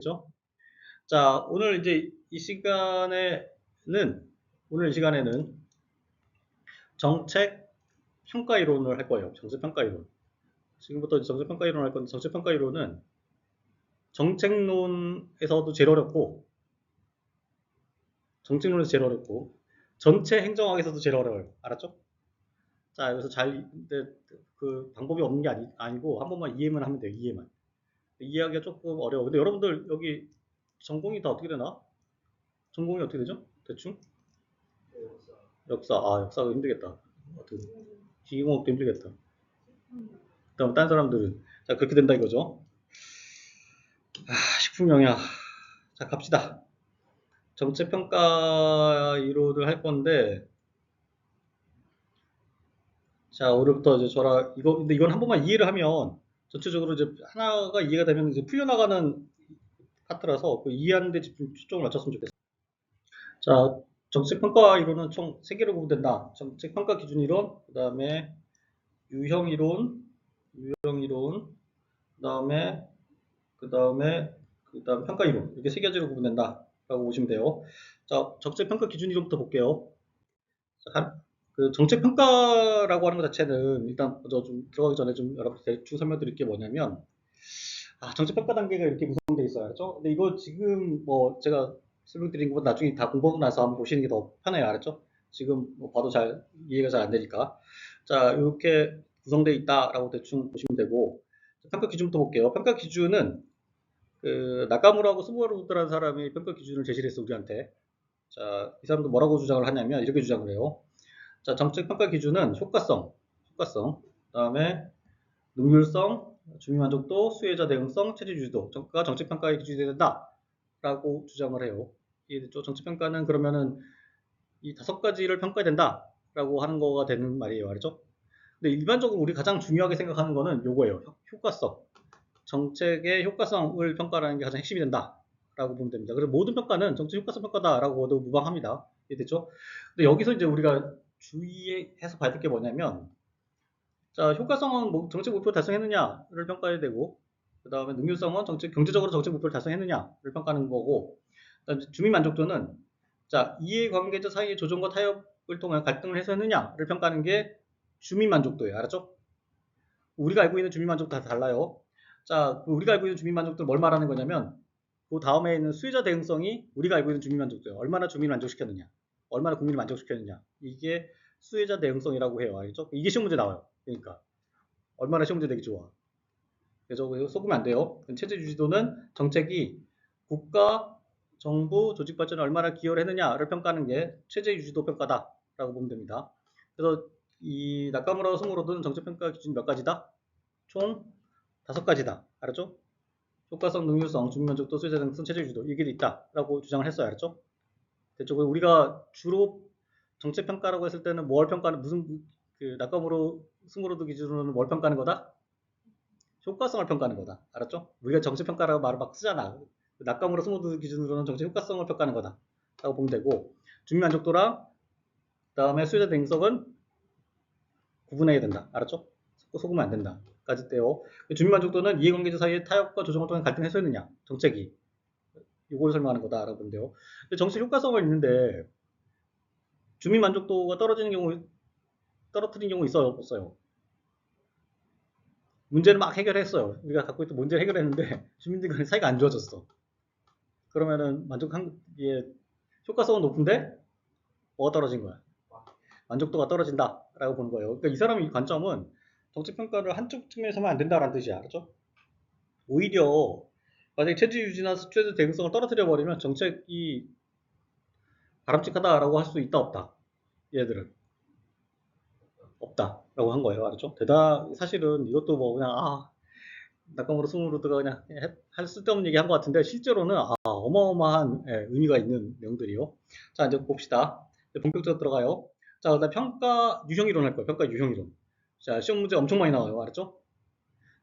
그죠? 자, 오늘 이 시간에는 정책 평가 이론을 할 거예요. 정책 평가 이론. 지금부터 이제 정책 평가 이론을 할 건데, 정책 평가 이론은 정책론에서도 제일 어렵고, 전체 행정학에서도 제일 어려워요. 알았죠? 자, 여기서 근데 그 방법이 없는 게 아니고, 한 번만 이해만 하면 돼요. 이해만. 이해하기가 조금 어려워. 근데 여러분들 여기 전공이 다 어떻게 되나? 전공이 어떻게 되죠? 대충? 역사. 아, 역사가 힘들겠다. 어떻게, 기계공학도 힘들겠다. 그다음 딴 사람들은 자 그렇게 된다 이거죠. 식품영양. 자 갑시다. 정책평가 이론을 할 건데 자 오늘부터 이제 저라 이거 근데 이건 한 번만 이해를 하면 전체적으로 이제 하나가 이해가 되면 이제 풀려나가는 파트라서 그 이해하는 데 초점을 맞췄으면 좋겠어요. 자 정책평가 이론은 총 3개로 구분된다. 정책평가 기준 이론, 그 다음에 유형 이론, 그다음에 그다음에 그다음 평가 이론 이렇게 3가지로 구분된다라고 보시면 돼요. 자, 적재 평가 기준 이론부터 볼게요. 자, 그 정책 평가라고 하는 것 자체는 일단 먼저 좀 들어가기 전에 좀 여러분 대충 설명드릴 게 뭐냐면 정책 평가 단계가 이렇게 구성되어 있어요. 알았죠? 근데 이거 지금 뭐 제가 설명드린 것보다 나중에 다 공부하고 나서 한번 보시는 게 더 편해요. 알았죠? 지금 뭐 봐도 잘 이해가 잘 안 되니까. 자, 이렇게 구성되어 있다라고 대충 보시면 되고 평가 기준부터 볼게요. 평가 기준은 그 나카무라하고 스바루라는 사람이 평가 기준을 제시를 했어 우리한테. 자, 이 사람도 뭐라고 주장을 하냐면 이렇게 주장을 해요. 자, 정책 평가 기준은 그다음에 능률성, 주민 만족도, 수혜자 대응성, 체제 유지도가 정책 평가의 기준이 된다라고 주장을 해요. 이해됐죠? 정책 평가는 그러면은 이 5가지를 평가해야 된다라고 하는 거가 되는 말이에요, 알죠? 근데 일반적으로 우리 가장 중요하게 생각하는 거는 요거예요. 효과성. 정책의 효과성을 평가하는 게 가장 핵심이 된다라고 보면 됩니다. 그래서 모든 평가는 정책 효과성 평가다라고 보도 무방합니다. 이해됐죠? 근데 여기서 이제 우리가 주의해서 봐야 될 게 뭐냐면, 자, 효과성은 뭐 정책 목표 달성했느냐를 평가해야 되고, 그 다음에 능률성은 경제적으로 정책 목표를 달성했느냐를 평가하는 거고, 그다음에 주민 만족도는 자, 이해관계자 사이의 조정과 타협을 통한 갈등을 해소했느냐를 평가하는 게 주민 만족도예요. 알았죠? 우리가 알고 있는 주민 만족도 다 달라요. 자, 우리가 알고 있는 주민 만족도는 뭘 말하는 거냐면 그 다음에 있는 수혜자 대응성이 우리가 알고 있는 주민 만족도예요. 얼마나 주민을 만족시켰느냐, 얼마나 국민을 만족시켰느냐. 이게 수혜자 대응성이라고 해요. 알죠? 이게 시험 문제 나와요. 그러니까 얼마나 시험 문제 되기 좋아. 그래서 속으면 안 돼요. 체제 유지도는 정책이 국가, 정부, 조직 발전에 얼마나 기여를 했느냐를 평가하는 게 체제 유지도 평가다라고 보면 됩니다. 그래서 이 나카무라와 스무로드는 정책 평가 기준이 몇 가지다? 총 5가지다. 알았죠? 효과성, 능률성, 주민만족도, 수혜자 등성, 체제 유지도 이게 있다라고 주장을 했어요. 알았죠? 됐죠? 우리가 주로 정책 평가라고 했을 때는 뭘 평가하는 무슨 그 나카무로 스무로드 기준으로는 뭘 평가하는 거다? 효과성을 평가하는 거다. 알았죠? 우리가 정책 평가라고 말을 막 쓰잖아. 나카무로 스무로드 기준으로는 정책 효과성을 평가하는 거다. 라고 보면 되고 주민만족도랑 그다음에 수혜자 대응성은 구분해야 된다. 알았죠? 속으면 안 된다. 까지 떼요. 주민 만족도는 이해관계자 사이의 타협과 조정을 통해 갈등 해소했느냐. 정책이. 이걸 설명하는 거다라고 보는데요. 근데 정책 효과성은 있는데 주민 만족도가 떨어뜨리는 경우 있어요? 없어요? 문제를 막 해결했어요. 우리가 갖고 있던 문제를 해결했는데 주민들 간의 사이가 안 좋아졌어. 그러면은 효과성은 높은데 뭐가 떨어진 거야? 만족도가 떨어진다라고 보는 거예요. 그러니까 이 사람의 관점은 정책 평가를 한쪽 측면에서만 안 된다라는 뜻이야. 알았죠? 오히려 만약에 체질 유지나 스트레스 대응성을 떨어뜨려 버리면 정책이 바람직하다라고 할 수 있다 없다. 얘들은 없다라고 한 거예요. 알았죠? 사실은 이것도 뭐 그냥 낙관으로 스무로드가 그냥 할 쓸데없는 얘기 한 것 같은데 실제로는 어마어마한 의미가 있는 내용들이요. 자 이제 봅시다. 이제 본격적으로 들어가요. 자 그다음 평가 유형 이론 할 거예요. 평가 유형 이론. 자 시험 문제 엄청 많이 나와요. 알았죠?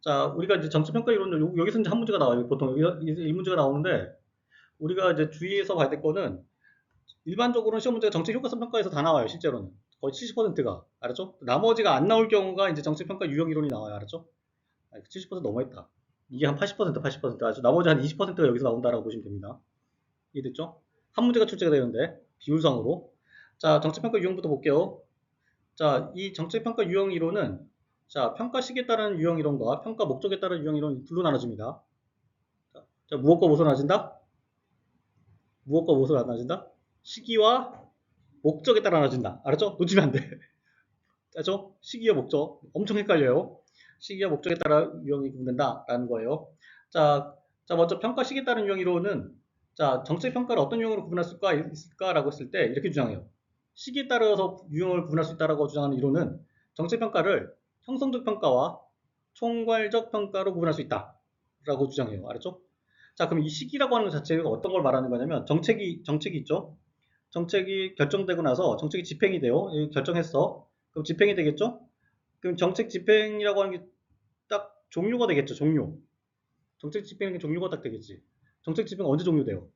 자 우리가 이제 정책 평가 이론을 여기서 이제 한 문제가 나와요. 보통 이 문제가 나오는데 우리가 이제 주의해서 봐야 될 거는 일반적으로는 시험 문제가 정책 효과성 평가에서 다 나와요. 실제로는 거의 70%가 알았죠? 나머지가 안 나올 경우가 이제 정책 평가 유형 이론이 나와요. 알았죠? 70% 넘어있다. 이게 한 80% 아주 나머지 한 20%가 여기서 나온다라고 보시면 됩니다. 이해됐죠? 한 문제가 출제가 되는데 비율상으로. 자, 정책평가 유형부터 볼게요. 자, 이 정책평가 유형 이론은 자, 평가 시기에 따른 유형 이론과 평가 목적에 따른 유형 이론 둘로 나눠집니다. 자, 무엇과 무엇으로 나눠진다? 무엇과 무엇으로 나눠진다? 시기와 목적에 따라 나눠진다. 알았죠? 놓치면 안 돼. 알죠? 시기와 목적. 엄청 헷갈려요. 시기와 목적에 따라 유형이 구분된다라는 거예요. 자, 먼저 평가 시기에 따른 유형 이론은 자, 정책 평가를 어떤 유형으로 구분할 수 있을까라고 했을 때 이렇게 주장해요. 시기에 따라서 유형을 구분할 수 있다라고 주장하는 이론은 정책 평가를 형성적 평가와 총괄적 평가로 구분할 수 있다라고 주장해요. 알았죠? 자, 그럼 이 시기라고 하는 것 자체가 어떤 걸 말하는 거냐면 정책이 있죠. 정책이 결정되고 나서 정책이 집행이 돼요. 결정했어. 그럼 집행이 되겠죠? 그럼 정책 집행이라고 하는 게 딱 종료가 되겠죠. 종료. 정책 집행의 종료가 딱 되겠지. 정책 집행 언제 종료돼요?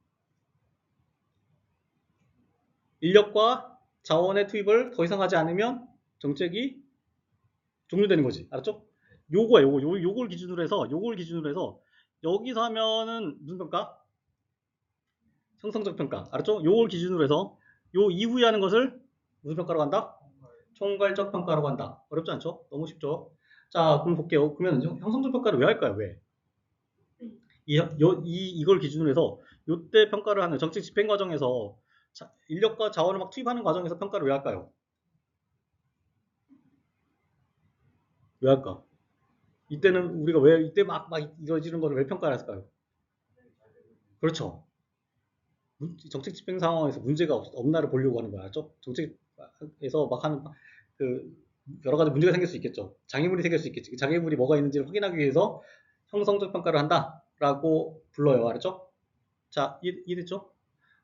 인력과 자원의 투입을 더 이상 하지 않으면 정책이 종료되는 거지. 알았죠? 요거야, 요걸 기준으로 해서 여기서 하면은 무슨 평가? 형성적 평가. 알았죠? 요걸 기준으로 해서 요 이후에 하는 것을 무슨 평가라고 한다? 총괄적 평가라고 한다. 어렵지 않죠? 너무 쉽죠? 자, 그럼 볼게요. 그러면 형성적 평가를 왜 할까요? 왜? 이걸 기준으로 해서 요때 평가를 하는 정책 집행 과정에서 인력과 자원을 막 투입하는 과정에서 평가를 왜 할까요? 왜 할까? 이때는 우리가 왜 이때 막 이루어지는 거를 왜 평가를 할까요? 그렇죠. 정책 집행 상황에서 문제가 없나를 보려고 하는 거야. 알죠? 정책에서 막 하는 그 여러 가지 문제가 생길 수 있겠죠. 장애물이 생길 수 있겠지. 그 장애물이 뭐가 있는지를 확인하기 위해서 형성적 평가를 한다라고 불러요. 알았죠? 자, 이해됐죠?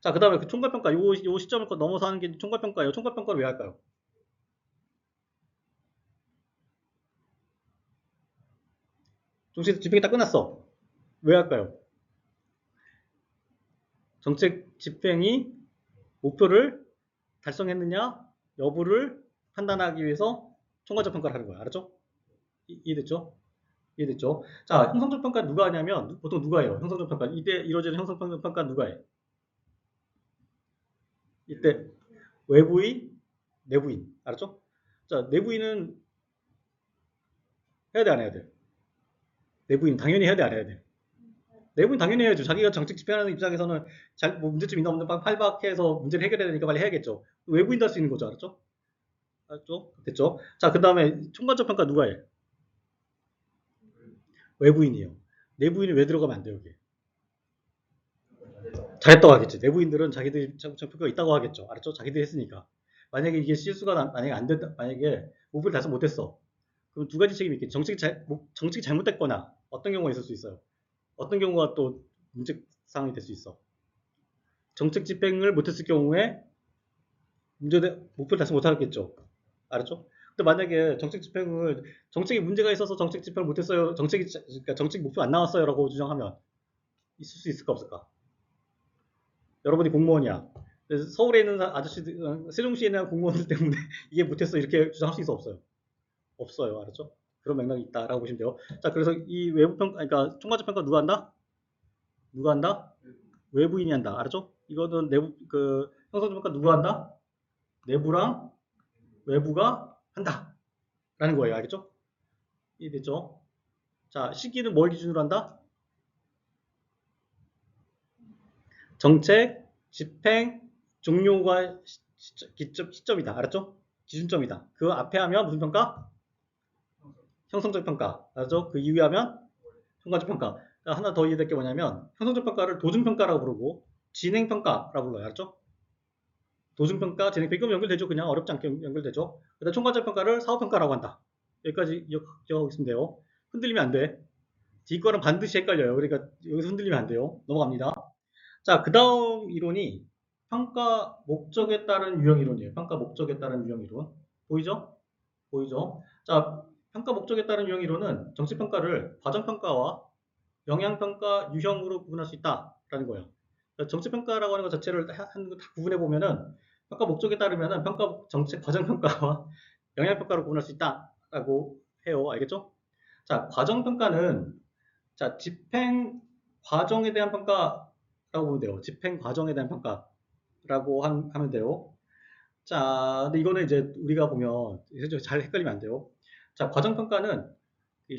자, 그 다음에 그 총괄평가, 요 시점을 넘어서 하는 게 총괄평가예요. 총괄평가를 왜 할까요? 정책 집행이 다 끝났어. 왜 할까요? 정책 집행이 목표를 달성했느냐 여부를 판단하기 위해서 총괄적 평가를 하는 거야. 알았죠? 이해됐죠? 이해됐죠? 자, 형성적 평가 누가 하냐면 보통 누가 해요? 형성적 평가 이때 이루어지는 형성적 평가 누가 해? 이때 외부인, 내부인. 알았죠? 자, 내부인은 해야 돼, 안 해야 돼? 내부인 당연히 해야 돼, 안 해야 돼? 내부인 당연히 해야죠. 자기가 정책 집행하는 입장에서는 뭐 문제점 있나 없나 팔박해서 문제를 해결해야 되니까 빨리 해야겠죠. 외부인도 할 수 있는 거죠. 알았죠? 알았죠? 됐죠? 자, 그 다음에 총괄적 평가 누가 해? 외부인이에요. 내부인이 왜 들어가면 안 돼요, 여기? 잘했다고 하겠지. 내부인들은 자기들이 평가가 있다고 하겠죠. 알았죠? 자기들이 했으니까. 만약에 이게 실수가 만약에 안 됐다, 만약에 목표를 달성 못했어. 그럼 두 가지 책임이 있겠지. 정책이 잘못됐거나 어떤 경우가 있을 수 있어요. 어떤 경우가 또 문제 상황이 될 수 있어. 정책 집행을 못했을 경우에 목표를 달성 못하겠죠. 알았죠? 근데 만약에 정책에 문제가 있어서 정책 집행을 못했어요. 그러니까 정책 목표 안 나왔어요라고 주장하면 있을 수 있을까 없을까? 여러분이 공무원이야. 서울에 있는 아저씨들, 세종시에 있는 공무원들 때문에 이게 못했어 이렇게 주장할 수 있어 없어요? 없어요. 알았죠? 그런 맥락이 있다라고 보시면 돼요. 자, 그래서 이 외부 평가, 그러니까 총괄적 평가 누가 한다? 누가 한다? 외부인이 한다. 알았죠? 이거는 내부 형성적 평가 누가 한다? 내부랑 외부가 한다. 라는 거예요. 알겠죠? 이해됐죠? 자, 시기는 뭘 기준으로 한다? 정책, 집행, 종료가 시점이다. 알았죠? 기준점이다. 그 앞에 하면 무슨 평가? 형성적 평가. 알았죠? 그 이후에 하면 총괄적 평가. 하나 더 이해될 게 뭐냐면 형성적 평가를 도중평가라고 부르고 진행평가라고 불러요. 알았죠? 도중평가, 진행평가. 이건 연결되죠. 그냥 어렵지 않게 연결되죠. 그다음 총괄적 평가를 사후평가라고 한다. 여기까지 기억하고 있으면 돼요. 흔들리면 안 돼. 뒤 거는 반드시 헷갈려요. 그러니까 여기서 흔들리면 안 돼요. 넘어갑니다. 자, 그 다음 이론이 평가 목적에 따른 유형 이론이에요. 평가 목적에 따른 유형 이론. 보이죠? 보이죠? 자, 평가 목적에 따른 유형 이론은 정치평가를 과정평가와 영향평가 유형으로 구분할 수 있다라는 거예요. 그러니까 정치평가라고 하는 것 자체를 다 구분해 보면은 평가 목적에 따르면은 평가 정책 과정평가와 영향평가로 구분할 수 있다라고 해요. 알겠죠? 자, 과정평가는 자, 집행 과정에 대한 평가라고 보면 돼요. 집행 과정에 대한 평가라고 하면 돼요. 자, 근데 이거는 이제 우리가 보면 잘 헷갈리면 안 돼요. 자, 과정평가는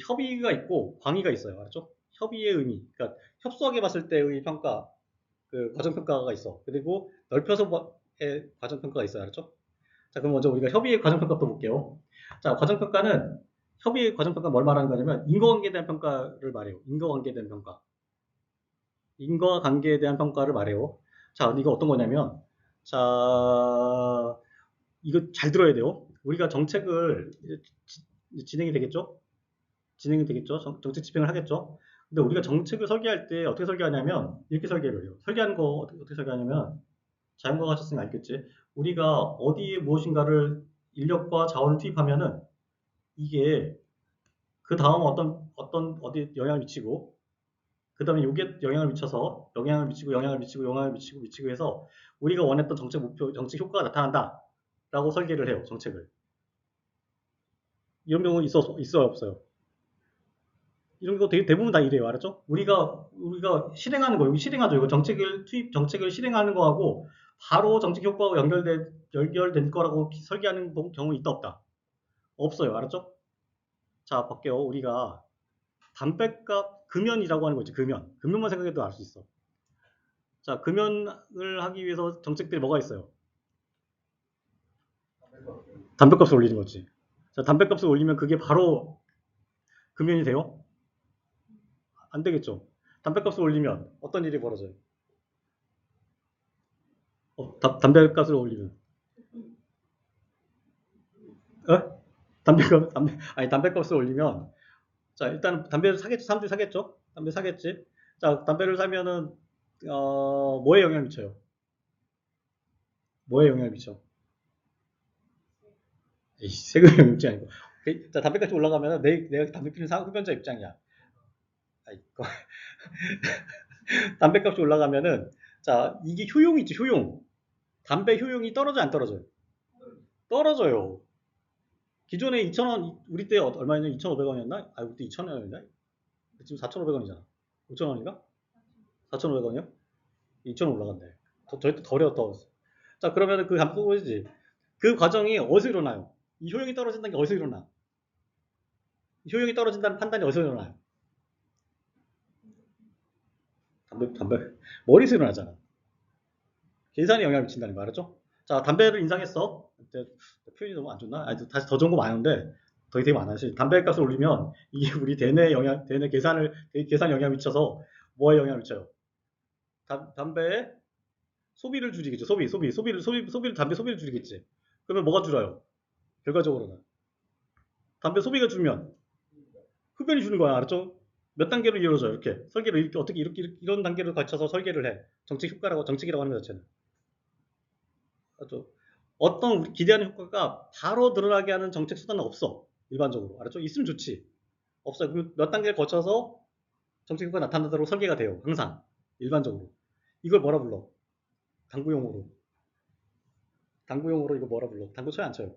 협의가 있고 광의가 있어요. 알았죠? 협의의 의미. 그러니까 협소하게 봤을 때의 평가, 그 과정평가가 있어. 그리고 넓혀서의 과정평가가 있어요. 알았죠? 자, 그럼 먼저 우리가 협의의 과정평가부터 볼게요. 자, 과정평가는 협의의 과정평가 뭘 말하는 거냐면 인과관계에 대한 평가를 말해요. 인과관계에 대한 평가. 인과관계에 대한 평가를 말해요. 자, 이거 어떤 거냐면 자, 이거 잘 들어야 돼요. 우리가 정책을 진행이 되겠죠? 진행이 되겠죠? 정책 집행을 하겠죠? 근데 우리가 정책을 설계할 때 어떻게 설계하냐면 이렇게 설계를 해요. 설계하는 거 어떻게 설계하냐면 자연과학 하셨으면 알겠지. 우리가 어디에 무엇인가를 인력과 자원을 투입하면은 이게 그 다음 어디 영향을 미치고 그 다음에 요게 영향을 미쳐서 영향을 미치고 영향을 미치고 영향을 미치고 해서 우리가 원했던 정책 목표, 정책 효과가 나타난다 라고 설계를 해요. 정책을. 이런 경우 있어요 없어요? 이런 거 대부분 다 이래요. 알았죠? 우리가 실행하는 거, 여기 실행하죠. 이거 정책을 실행하는 거하고 바로 정책 효과하고 연결된 거라고 설계하는 경우 있다 없다? 없어요. 알았죠? 자, 볼게요. 우리가 금연이라고 하는 거 있지. 금연만 생각해도 알 수 있어. 자, 금연을 하기 위해서 정책들이 뭐가 있어요? 담배값을 올리는 거지. 자, 담배값을 올리면 그게 바로 금연이 돼요? 안 되겠죠. 담배값을 올리면 어떤 일이 벌어져요? 담배값을 올리면 어? 담배값을 올리면 자, 일단 담배를 사겠죠. 사람들이 사겠죠. 담배 사겠지. 자, 담배를 사면은 뭐에 영향을 미쳐요? 뭐에 영향을 미쳐? 세금에 영향을 미치지 아니고. 자, 담배값이 올라가면 내가 담배 피는 흡연자 입장이야. 아이, 담배값이 올라가면은 자, 이게 효용이 있지, 효용. 담배 효용이 떨어져 안 떨어져요? 떨어져요. 기존에 2,000원 우리 때 얼마였냐? 2,500원이었나? 아, 우리 때 2,000원이었나? 지금 4,500원이잖아. 5,000원인가? 4,500원이요? 2,000원 올라간대. 저희 때 더 자, 그러면 그 담배 보이지? 그 과정이 어디서 일어나요? 이 효용이 떨어진다는 게 어디서 일어나? 효용이 떨어진다는 판단이 어디서 일어나요? 담배 머리에서 일어나잖아. 계산에 영향을 미친다는 거 알았죠? 자, 담배를 인상했어. 표현이 너무 안 좋나? 아니, 다시 더 좋은 거 많은데 되게 많아요. 담배 값을 올리면 이게 우리 대내 계산 영향 미쳐서 뭐에 영향을 미쳐요? 담배에 소비를 줄이겠죠. 담배 소비를 줄이겠지. 그러면 뭐가 줄어요? 결과적으로는 담배 소비가 줄면 흡연이 주는 거야. 알았죠? 몇 단계로 이루어져요. 이렇게 설계를 어떻게 이런 단계를 거쳐서 설계를 해. 정책이라고 하는 것 자체는. 알았죠? 어떤 우리 기대하는 효과가 바로 드러나게 하는 정책 수단은 없어. 일반적으로. 알았죠? 있으면 좋지. 없어요. 그럼 몇 단계를 거쳐서 정책 효과가 나타나도록 설계가 돼요. 항상. 일반적으로. 이걸 뭐라 불러? 당구용어로. 당구용어로 이거 뭐라 불러? 당구 쳐요, 안 쳐요?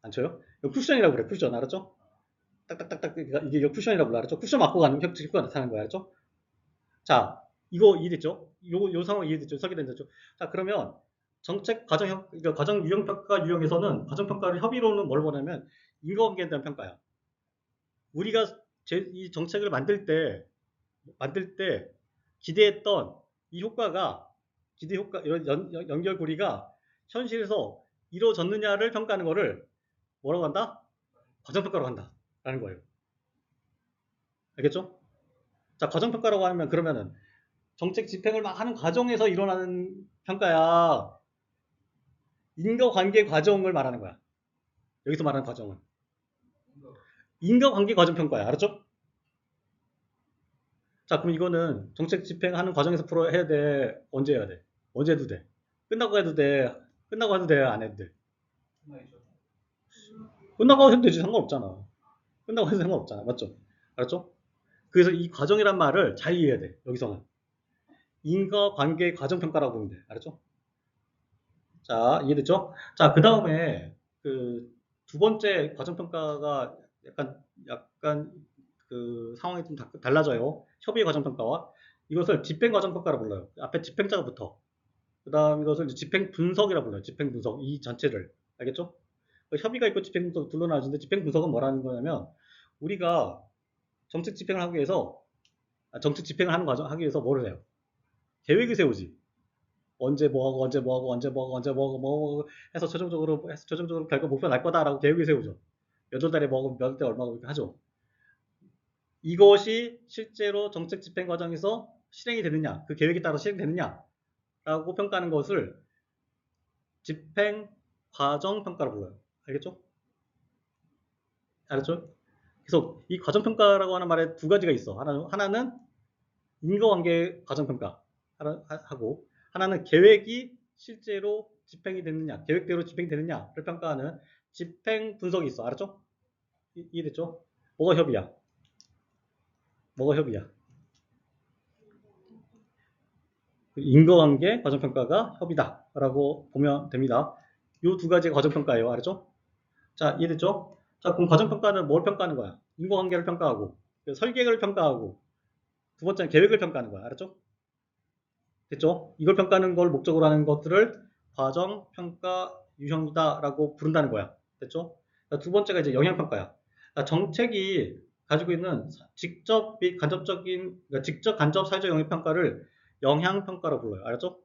안 쳐요? 이거 쿠션이라고 그래. 쿠션. 알았죠? 딱딱딱딱 이게 쿠션이라고 불러. 알았죠? 쿠션 맞고 가는 정책 효과가 나타나는 거야. 알았죠? 자, 이거 이해됐죠? 요 상황 이해됐죠? 설계된됐죠? 자, 그러면 그러니까 과정 유형평가 유형에서는 과정평가를 협의로는 뭘 보냐면 인과관계에 대한 평가야. 우리가 이 정책을 만들 때 기대했던 이 효과가 기대 효과 이런 연결고리가 현실에서 이루어졌느냐를 평가하는 거를 뭐라고 한다? 과정평가로 한다라는 거예요. 알겠죠? 자, 과정평가라고 하면 그러면은 정책 집행을 막 하는 과정에서 일어나는 평가야. 인과관계 과정을 말하는 거야. 여기서 말하는 과정은. 인과관계 과정 평가야. 알았죠? 자, 그럼 이거는 정책 집행하는 과정에서 해야 돼? 언제 해야 돼? 언제 해도 돼? 끝나고 해도 돼? 끝나고 해도 돼? 안 해도 돼? 끝나고 해도 되지. 상관없잖아. 끝나고 해도 상관없잖아. 맞죠? 알았죠? 그래서 이 과정이란 말을 잘 이해해야 돼. 여기서는. 인과관계 과정평가라고 보면 돼. 알았죠? 자, 이해됐죠? 자, 그 다음에 그 두 번째 과정평가가 약간 그 상황이 좀 달라져요. 협의 과정 평가와 이것을 집행 과정 평가라 불러요. 앞에 집행자가 붙어. 그다음 이것을 이제 집행 분석이라 불러요. 집행 분석 이 전체를 알겠죠? 협의가 있고 집행 분석 둘로 나눠지는데 집행 분석은 뭐라는 거냐면 우리가 정책 집행을 하기 위해서 정책 집행을 하는 과정 하기 위해서 뭐를 해요? 계획을 세우지. 언제 뭐하고 언제 뭐하고 언제 뭐하고 언제 뭐하고 뭐 해서 최종적으로 결과 목표 날 거다라고 계획을 세우죠. 몇 월 달에 뭐하고 몇 달 얼마고 이렇게 하죠. 이것이 실제로 정책 집행 과정에서 실행이 되느냐, 그 계획에 따라 실행되느냐라고 평가하는 것을 집행 과정 평가라고 불러요. 알겠죠? 알았죠? 그래서 이 과정 평가라고 하는 말에 두 가지가 있어. 하나는 인과관계 과정 평가 하고 하나는 계획이 실제로 집행이 되느냐, 계획대로 집행이 되느냐를 평가하는 집행 분석이 있어. 알았죠? 이해됐죠? 뭐가 협의야? 뭐가 협의야? 인과관계 과정평가가 협의다라고 보면 됩니다. 이 두 가지가 과정평가예요. 알았죠? 자, 이해됐죠? 자, 그럼 과정평가는 뭘 평가하는 거야? 인과관계를 평가하고 설계를 평가하고 두 번째는 계획을 평가하는 거야. 알았죠? 됐죠? 이걸 평가하는 걸 목적으로 하는 것들을 과정평가 유형이다라고 부른다는 거야. 됐죠? 두 번째가 이제 영향평가야. 정책이 가지고 있는 직접 및 간접적인, 그러니까 직접 간접 사회적 영향평가를 영향평가로 불러요. 알았죠?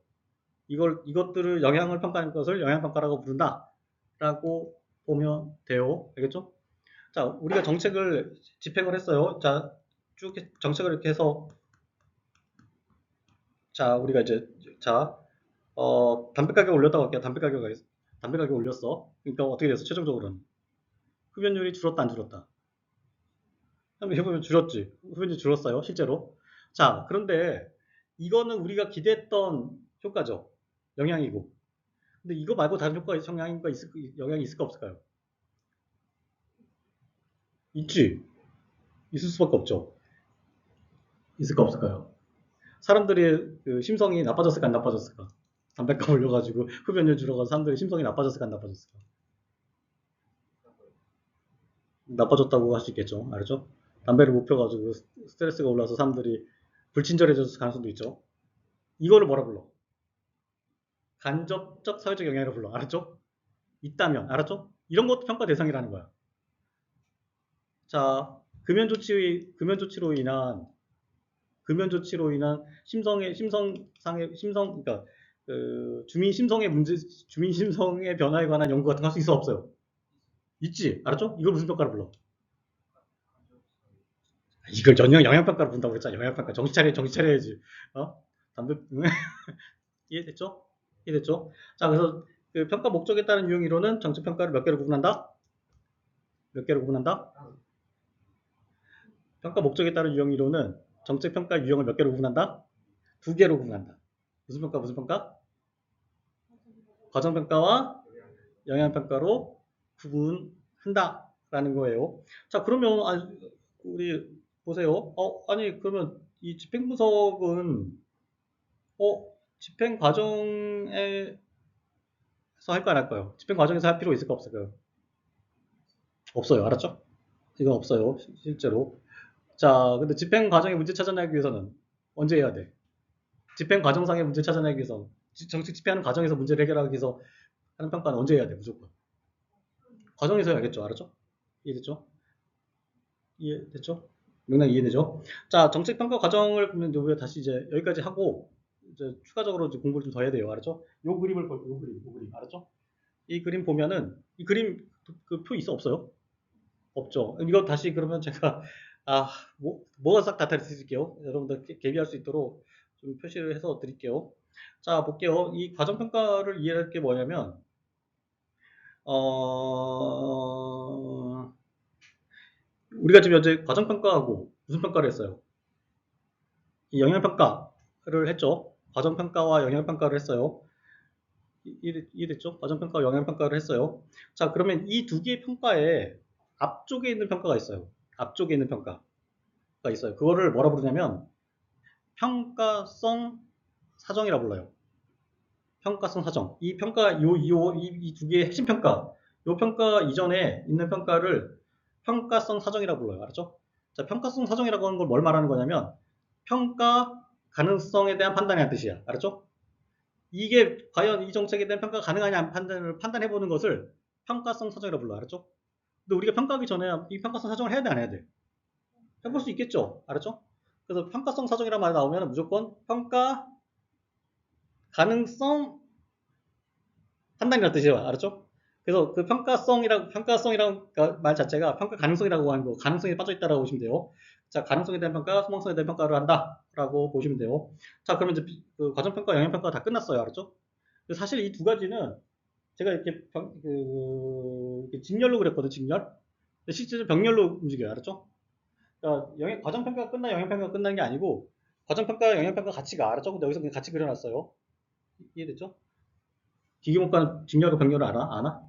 이것들을 영향을 평가하는 것을 영향평가라고 부른다라고 보면 돼요. 알겠죠? 자, 우리가 정책을 집행을 했어요. 자, 쭉 정책을 이렇게 해서 자, 우리가 이제 자, 담배 가격 올렸다고 할게요. 담배 가격 올렸어. 그러니까 어떻게 됐어? 최종적으로는 흡연율이 줄었다 안 줄었다? 한번 해보면 줄었지. 흡연율이 줄었어요. 실제로. 자, 그런데 이거는 우리가 기대했던 효과죠. 영향이고. 근데 이거 말고 다른 효과 영향이 있을까 없을까요? 있지. 있을 수밖에 없죠. 있을까 없을까요? 사람들의 그 심성이 나빠졌을까 안 나빠졌을까? 담배값 올려가지고 흡연율 줄어가서 사람들의 심성이 나빠졌을까 안 나빠졌을까? 나빠졌다고 할 수 있겠죠. 알죠? 담배를 못 펴가지고 스트레스가 올라서 사람들이 불친절해졌을 가능성도 있죠. 이거를 뭐라 불러? 간접적 사회적 영향이라고 불러. 알았죠? 있다면. 알았죠? 이런 것도 평가 대상이라는 거야. 자, 금연 조치로 인한 그러니까 주민 심성의 변화에 관한 연구 같은 거 할 수 있어 없어요? 있지. 알았죠? 이걸 무슨 평가를 불러? 이걸 영향평가로 본다고 그랬잖아. 영향평가. 정신 차려야지. 어? 담배, 이해됐죠? 이해됐죠? 자, 그래서 그 평가 목적에 따른 유형 이론은 정책평가를 몇 개로 구분한다? 몇 개로 구분한다? 평가 목적에 따른 유형 이론은 정책평가 유형을 몇 개로 구분한다? 두 개로 구분한다. 무슨 평가, 무슨 평가? 과정평가와 영향평가로 구분한다라는 거예요. 자, 그러면 우리 보세요. 아니 그러면 이 집행분석은 집행 과정에서 할까 안 할까요? 집행 과정에서 할 필요 있을까 없을까요? 없어요. 알았죠? 이건 없어요. 실제로. 자, 근데 집행 과정의 문제 찾아내기 위해서는 언제 해야 돼? 집행 과정상의 문제 찾아내기 위해서 정책 집행하는 과정에서 문제를 해결하기 위해서 하는 평가는 언제 해야 돼? 무조건. 과정에서 해야겠죠. 알았죠? 이해됐죠? 이해됐죠? 맥락 이해되죠? 자, 정책 평가 과정을 보면 우리가 다시 이제 여기까지 하고 이제 추가적으로 이제 공부를 좀 더 해야 돼요. 알았죠? 요 그림을 볼게요. 요 그림. 알았죠? 이 그림 보면은 이 그림 그 표 있어 없어요? 없죠. 이거 다시 그러면 제가 뭐가 싹 다 드릴게요. 여러분들 대비할 수 있도록 좀 표시를 해서 드릴게요. 자, 볼게요. 이 과정 평가를 이해할 게 뭐냐면 우리가 지금 현재 과정 평가하고 무슨 평가를 했어요? 이 영향 평가를 했죠. 과정 평가와 영향 평가를 했어요. 이해됐죠? 과정 평가와 영향 평가를 했어요. 자, 그러면 이 두 개의 평가에 앞쪽에 있는 평가가 있어요. 앞쪽에 있는 평가가 있어요. 그거를 뭐라 부르냐면 평가성 사정이라 불러요. 평가성 사정. 이 평가 이 두 개의 핵심 평가. 요 평가 이전에 있는 평가를 평가성 사정이라 불러요. 알았죠? 자, 평가성 사정이라고 하는 걸 뭘 말하는 거냐면 평가 가능성에 대한 판단이라는 뜻이야. 알았죠? 이게 과연 이 정책에 대한 평가가 가능하냐 판단해 보는 것을 평가성 사정이라고 불러. 알았죠? 근데 우리가 평가하기 전에 이 평가성 사정을 해야 돼, 안 해야 돼? 해볼 수 있겠죠? 알았죠? 그래서 평가성 사정이라는 말이 나오면 무조건 평가 가능성 판단이라는 뜻이에요. 알았죠? 그래서 그 평가성이라는 말 자체가 평가 가능성이라고 하는 거, 가능성이 빠져있다라고 보시면 돼요. 자, 가능성에 대한 평가, 소망성에 대한 평가를 한다라고 보시면 돼요. 자, 그러면 이제 그 과정평가, 영향평가가 다 끝났어요. 알았죠? 사실 이 두 가지는 제가 이렇게 이렇게 직렬로 그렸거든, 직렬. 실제로 병렬로 움직여요. 알았죠? 그러니까 과정평가가 끝나 영향평가가 끝나는 게 아니고 과정평가와 영향평가 같이 가. 알았죠? 근데 여기서 그냥 같이 그려놨어요. 이해됐죠? 기계문과는 직렬과 병렬을 아나?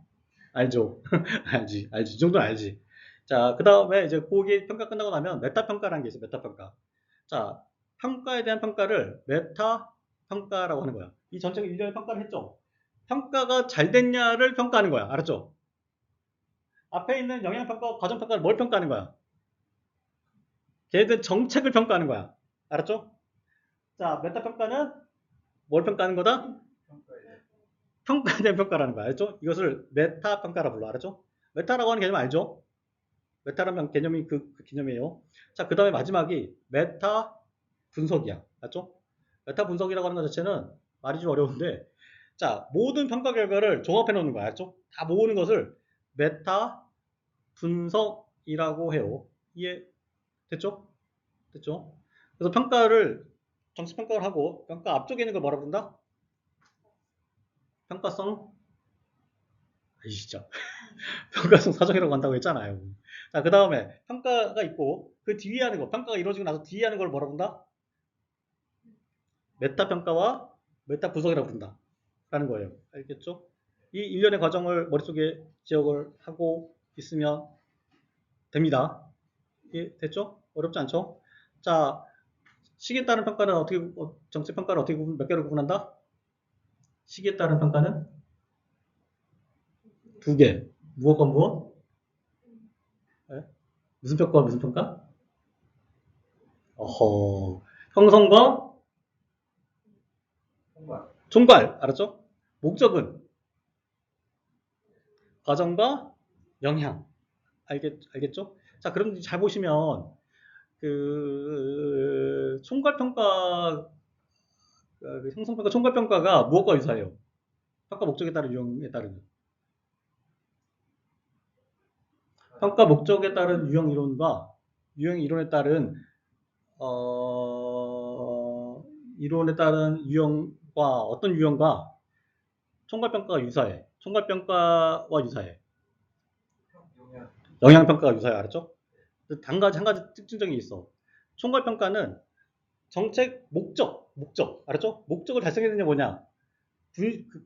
알죠? 알지. 이 정도는 알지. 자, 그 다음에 이제 거기 평가 끝나고 나면 메타평가라는 게 있어요. 메타평가. 자, 평가에 대한 평가를 메타평가라고 하는 거야. 이 전체가 일련의 평가를 했죠. 평가가 잘 됐냐를 평가하는 거야. 알았죠? 앞에 있는 영향평가와 과정평가를 뭘 평가하는 거야? 걔네들 정책을 평가하는 거야. 알았죠? 자, 메타평가는 뭘 평가하는 거다? 평가에 대한 평가라는 거야. 알죠? 이것을 메타평가라 불러. 알았죠? 메타라고 하는 개념 알죠? 메타라는 개념이 그 개념이에요. 자, 그 다음에 마지막이 메타 분석이야. 맞죠? 메타 분석이라고 하는 것 자체는 말이 좀 어려운데, 자, 모든 평가 결과를 종합해 놓는 거야. 알죠? 다 모으는 것을 메타 분석이라고 해요. 이해 됐죠? 됐죠? 그래서 정치 평가를 하고, 평가 앞쪽에 있는 걸 뭐라 부른다? 평가성 아시죠? 평가성 사정이라고 한다고 했잖아요. 자, 그 다음에 평가가 있고 그 뒤에 하는 거, 평가가 이루어지고 나서 뒤에 하는 걸 뭐라 부른다? 메타 평가와 메타 분석이라고 부른다 라는 거예요. 알겠죠? 이 일련의 과정을 머릿속에 기억을 하고 있으면 됩니다. 예, 됐죠? 어렵지 않죠? 자, 시기에 따른 평가는 정책 평가를 어떻게 몇 개로 구분한다? 시기에 따른 평가는 두 개. 무엇과 무엇? 네? 무슨 평가와 무슨 평가? 어허. 형성과 총괄. 알았죠? 목적은 과정과 영향. 알겠죠? 자, 그럼 잘 보시면 그 총괄평가, 형성평가 총괄평가가 무엇과 유사해요? 평가 목적에 따른 유형에 따른. 평가 목적에 따른 유형 이론과 유형 이론에 따른 이론에 따른 유형과 어떤 유형과 총괄평가가 유사해. 총괄평가와 유사해. 영향평가가 유사해. 알았죠? 한 가지 특징적인 게 있어. 총괄평가는 정책 목적. 알았죠? 목적을 달성했느냐 뭐냐.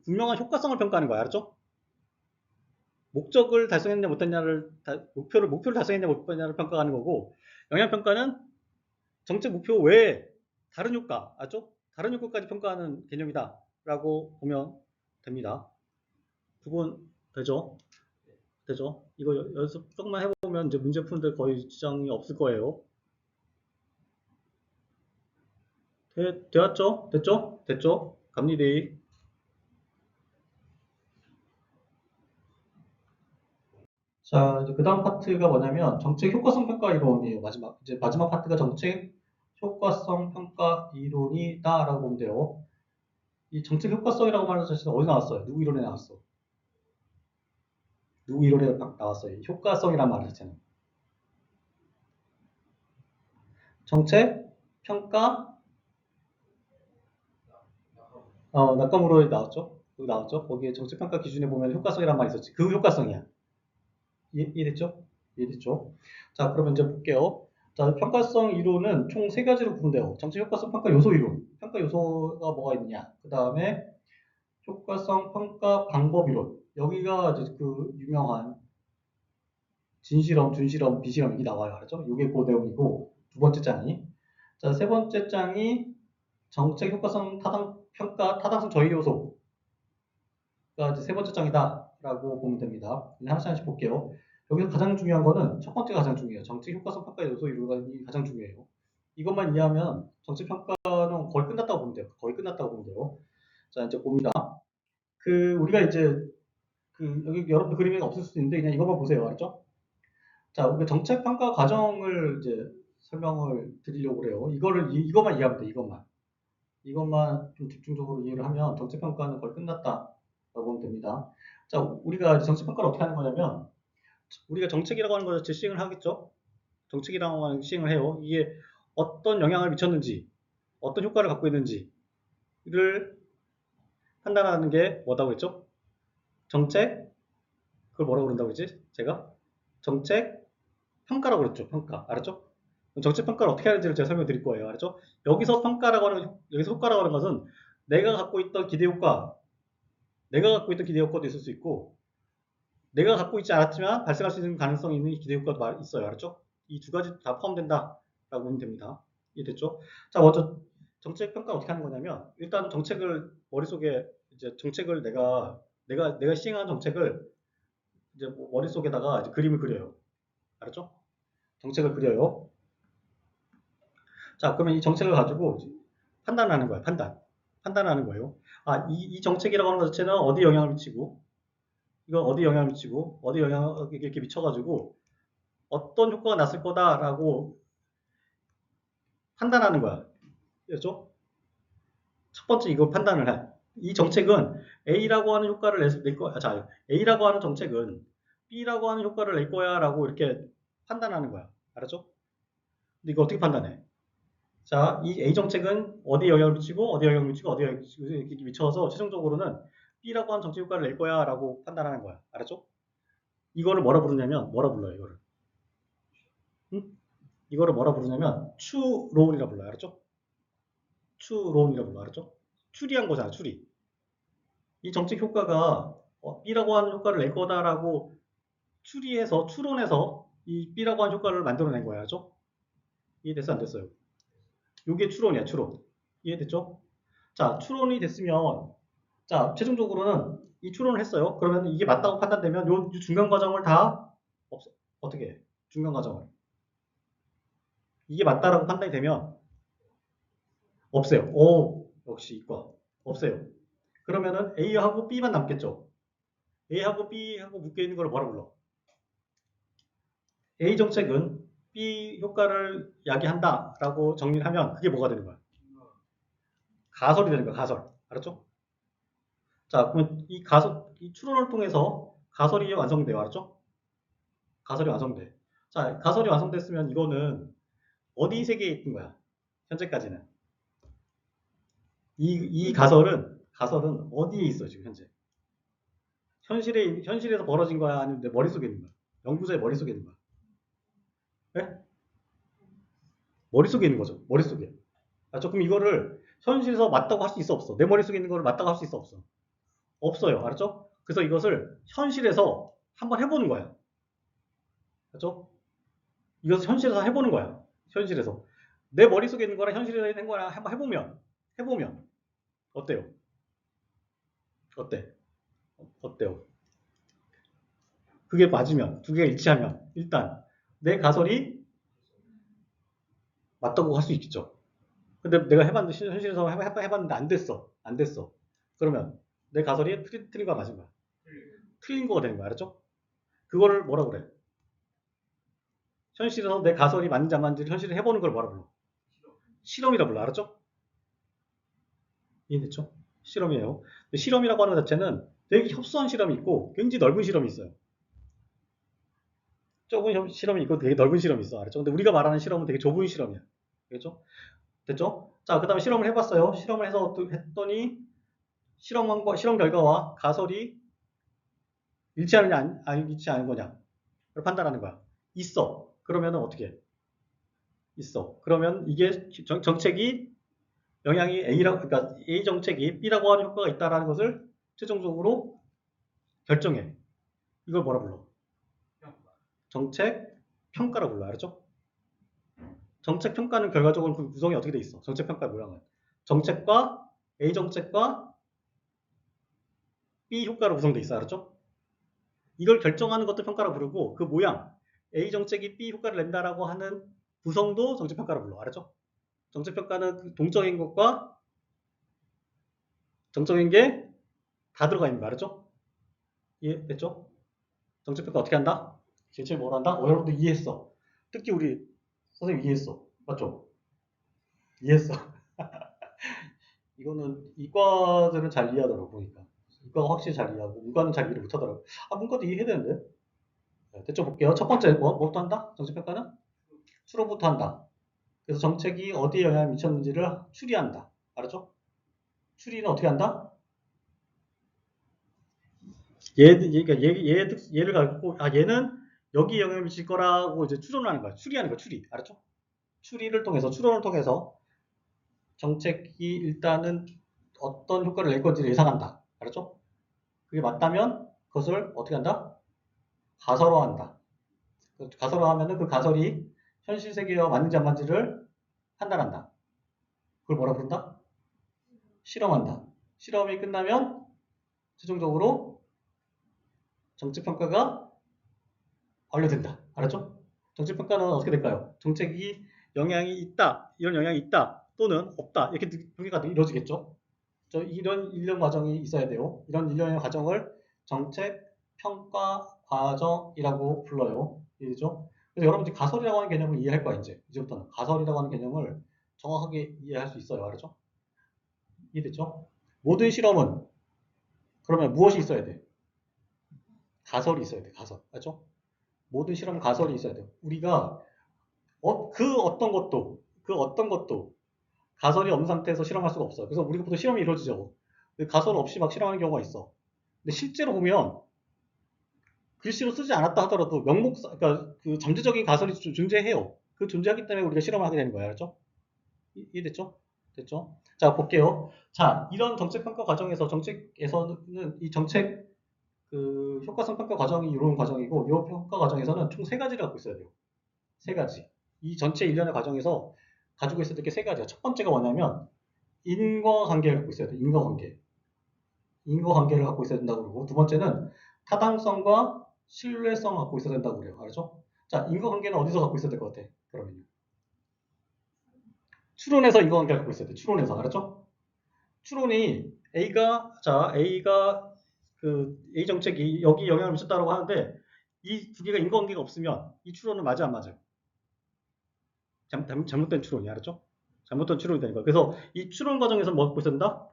분명한 효과성을 평가하는 거야. 알았죠? 목적을 달성했냐 못했냐를 목표를 달성했냐 못했냐를 평가하는 거고, 영향평가는 정책 목표 외에 다른 효과, 알죠? 다른 효과까지 평가하는 개념이다라고 보면 됩니다. 구분 되죠? 되죠? 이거 연습 조금만 해보면 이제 문제 푸는데 거의 지장이 없을 거예요. 되었죠? 됐죠? 됐죠? 갑니다. 자, 이제 그 다음 파트가 뭐냐면 정책 효과성 평가 이론이에요. 마지막 파트가 정책 효과성 평가 이론이다라고 보면 돼요. 이 정책 효과성이라고 말하는 자체는 어디 나왔어요? 누구 이론에 나왔어? 누구 이론에 나왔어요? 효과성이란 말 자체는. 정책 평가 낙관으로 나왔죠? 거기 나왔죠? 거기에 정책 평가 기준에 보면 효과성이란 말이 있었지. 그 효과성이야. 이해됐죠? 이해됐죠? 자, 그러면 이제 볼게요. 자, 평가성 이론은 총 세 가지로 구분돼요. 정책 효과성 평가 요소 이론. 평가 요소가 뭐가 있느냐. 그 다음에 효과성 평가 방법 이론. 여기가 이제 그 유명한 진실험, 준실험, 비실험 이게 나와요. 알았죠? 이게 그 내용이고, 두 번째 장이. 자, 세 번째 장이 정책 효과성 평가 타당성 저해 요소가 이제 세 번째 장이다라고 보면 됩니다. 하나씩 볼게요. 여기서 가장 중요한 거는 첫 번째가 가장 중요해요. 정책 효과성 평가 요소 이루어가는 가장 중요해요. 이것만 이해하면 정책 평가는 거의 끝났다고 보면 돼요. 거의 끝났다고 보면 돼요. 자, 이제 봅니다. 우리가 이제 여기 여러분들 그림이 없을 수도 있는데 그냥 이것만 보세요. 알았죠? 자, 우리가 정책 평가 과정을 이제 설명을 드리려고 그래요. 이것만 이해하면 돼. 이것만 좀 집중적으로 이해를 하면 정책 평가는 거의 끝났다라고 보면 됩니다. 자, 우리가 정책 평가를 어떻게 하는 거냐면 우리가 정책이라고 하는 것을 시행을 하겠죠. 정책이라고 하는 시행을 해요. 이게 어떤 영향을 미쳤는지, 어떤 효과를 갖고 있는지를 판단하는 게 뭐라고 했죠? 정책, 그걸 뭐라고 그런다고 했지? 제가 정책 평가라고 그랬죠. 평가. 알았죠? 정책 평가를 어떻게 하는지를 제가 설명드릴 거예요. 알았죠? 여기서 효과라고 하는 것은 내가 갖고 있던 기대 효과도 있을 수 있고, 내가 갖고 있지 않았지만 발생할 수 있는 가능성이 있는 기대 효과도 있어요. 알았죠? 이 두 가지 다 포함된다라고 보면 됩니다. 이해됐죠? 자, 먼저 정책 평가 어떻게 하는 거냐면 일단 정책을 머릿속에 이제 정책을 내가 시행한 정책을 이제 머릿속에다가 이제 그림을 그려요. 알았죠? 정책을 그려요. 자, 그러면 이 정책을 가지고 판단하는 거예요. 판단하는 거예요. 이 정책이라고 하는 것 자체는 어디 영향을 미치고, 이건 어디 영향을 미치고, 어디 영향을 이렇게 미쳐가지고, 어떤 효과가 났을 거다라고 판단하는 거야. 그렇죠? 첫 번째 이거 판단을 해. 이 정책은 A라고 하는 효과를 낼 거야. 자, A라고 하는 정책은 B라고 하는 효과를 낼 거야 라고 이렇게 판단하는 거야. 알았죠? 근데 이거 어떻게 판단해? 자, 이 A 정책은 어디에 영향을 미치고 어디에 영향을 미치고 어디에 영향을 미치고 이렇게 미쳐서 최종적으로는 B라고 하는 정책 효과를 낼 거야 라고 판단하는 거야. 알았죠? 이거를 뭐라 부르냐면 뭐라 불러요 이거를. 응? 이거를 뭐라 부르냐면 추론이라 불러요. 알았죠? 추론이라 불러. 알았죠? 추리한 거잖아. 추리. 이 정책 효과가 B라고 하는 효과를 낼 거다라고 추론해서 이 B라고 하는 효과를 만들어낸 거야. 알죠? 이해됐어? 안 됐어요? 이게 추론이야. 추론. 이해됐죠? 자, 추론이 됐으면 자, 최종적으로는 이 추론을 했어요. 그러면 이게 맞다고 판단되면 요 중간 과정을 다 어떻게 해? 중간 과정을 이게 맞다라고 판단이 되면 없애요. 오, 역시 이과 없애요. 그러면은 A하고 B만 남겠죠. A하고 B하고 묶여 있는 걸 뭐라 불러? A 정책은 B 효과를 야기한다라고 정리를 하면 그게 뭐가 되는 거야? 가설이 되는 거야. 가설. 알았죠? 자, 그러면 이 추론을 통해서 가설이 완성돼요. 알았죠? 가설이 완성돼. 자, 가설이 완성됐으면 이거는 어디 세계에 있는 거야? 현재까지는. 이 가설은 어디에 있어, 지금 현재? 현실에서 벌어진 거야? 아니면 내 머릿속에 있는 거야? 연구자의 머릿속에 있는 거야? 네? 머릿속에 있는 거죠. 머릿속에. 그럼 이거를 현실에서 맞다고 할 수 있어, 없어? 내 머릿속에 있는 거를 맞다고 할 수 있어, 없어? 없어요. 알았죠? 그래서 이것을 현실에서 한번 해보는 거야. 알았죠? 이것을 현실에서 해보는 거야. 현실에서. 내 머릿속에 있는 거랑 현실에서 있는 거랑 한번 해보면 어때요? 어때? 어때요? 그게 맞으면, 두 개가 일치하면 일단 내 가설이 맞다고 할 수 있겠죠. 근데 내가 현실에서 해봤는데 안 됐어. 그러면 내 가설이 틀린 거야, 맞은 거야? 틀린 거가 되는 거야. 알았죠? 그거를 뭐라 그래? 현실에서 내 가설이 맞는지 안 맞는지 현실을 해보는 걸 뭐라 불러? 실험이라 불러. 알았죠? 이해됐죠? 실험이에요. 실험이라고 하는 것 자체는 되게 협소한 실험이 있고 굉장히 넓은 실험이 있어요. 좁은 실험이 있고 되게 넓은 실험이 있어. 알았죠? 근데 우리가 말하는 실험은 되게 좁은 실험이야. 알겠죠? 됐죠? 자, 그 다음에 실험을 해봤어요. 실험을 해서 했더니 실험 결과와 가설이 일치하느냐, 일치 않은 거냐. 를 판단하는 거야. 있어. 그러면은 어떻게 해? 있어. 그러면 이게 정책이 그러니까 A 정책이 B라고 하는 효과가 있다라는 것을 최종적으로 결정해. 이걸 뭐라 불러? 정책 평가라 불러. 알았죠? 정책 평가는 결과적으로 그 구성이 어떻게 돼 있어? 정책 평가 모양은 정책과 A 정책과 B 효과로 구성돼 있어. 알았죠? 이걸 결정하는 것도 평가라 부르고 그 모양 A 정책이 B 효과를 낸다라고 하는 구성도 정책평가라 불러. 알았죠? 정책평가는 그 동적인 것과 정적인 게 다 들어가 있는 거 알았죠? 이해됐죠? 정책평가 어떻게 한다? 제출 뭘 한다? 여러분도 이해했어. 특히 우리 선생님 이해했어. 맞죠? 이해했어. 이거는 이과들은 잘 이해하더라고 보니까. 이과가 확실히 잘 이해하고 문과는 잘 이해를 못하더라고. 문과도 이해해야 되는데. 네, 대충 볼게요. 첫 번째 뭐부터 한다? 정책평가는 추론부터 한다. 그래서 정책이 어디에 영향을 미쳤는지를 추리한다. 알았죠? 추리는 어떻게 한다? 얘를 갖고 얘는 여기 영향을 미칠 거라고 이제 추론을 하는 거야. 추리하는 거야. 추리. 알았죠? 추론을 통해서 정책이 일단은 어떤 효과를 낼 건지를 예상한다. 알았죠? 그게 맞다면 그것을 어떻게 한다? 가설화한다. 가설화하면은 그 가설이 현실 세계와 맞는지 안 맞는지를 판단한다. 그걸 뭐라 부른다? 실험한다. 실험이 끝나면 최종적으로 정책평가가 완료된다. 알았죠? 정책평가는 어떻게 될까요? 정책이 영향이 있다, 이런 영향이 있다, 또는 없다, 이렇게 평가가 이루어지겠죠? 이런 일련 과정이 있어야 돼요. 이런 일련의 과정을 정책평가 과정이라고 불러요. 이해되죠? 그래서 여러분들이 가설이라고 하는 개념을 이해할 거야, 이제부터는. 가설이라고 하는 개념을 정확하게 이해할 수 있어요. 알았죠? 이해됐죠? 모든 실험은 그러면 무엇이 있어야 돼? 가설이 있어야 돼. 가설. 알죠? 모든 실험은 가설이 있어야 돼요. 우리가 그 어떤 것도 가설이 없는 상태에서 실험할 수가 없어요. 그래서 우리가 보통 실험이 이루어지죠. 가설 없이 막 실험하는 경우가 있어. 근데 실제로 보면 글씨로 쓰지 않았다 하더라도 그러니까 그 잠재적인 가설이 존재해요. 그 존재하기 때문에 우리가 실험을 하게 되는 거예요. 알죠? 이해됐죠? 됐죠? 자, 볼게요. 자, 이런 정책평가 과정에서 정책에서는 이 정책 그 효과성 평가 과정이 이런 과정이고 이 평가 과정에서는 총 세 가지를 갖고 있어야 돼요. 세 가지. 이 전체 일련의 과정에서 가지고 있어야 될 게 세 가지야. 첫 번째가 뭐냐면 인과관계를 갖고 있어야 돼. 인과관계. 인과관계를 갖고 있어야 된다고 그러고 두 번째는 타당성과 신뢰성을 갖고 있어야 된다고 그래요. 알죠? 자, 인과관계는 어디서 갖고 있어야 될 것 같아? 그러면요. 추론에서 인과관계를 갖고 있어야 돼. 추론에서. 알았죠? 추론이 A가 그 A 정책이 여기 영향을 미쳤다고 하는데 이 두 개가 인과관계가 없으면 이 추론은 맞아 안 맞아요? 잘못된 추론이 알았죠? 잘못된 추론이 되는 거야. 그래서 이 추론 과정에서 뭐 갖고 있어야 된다?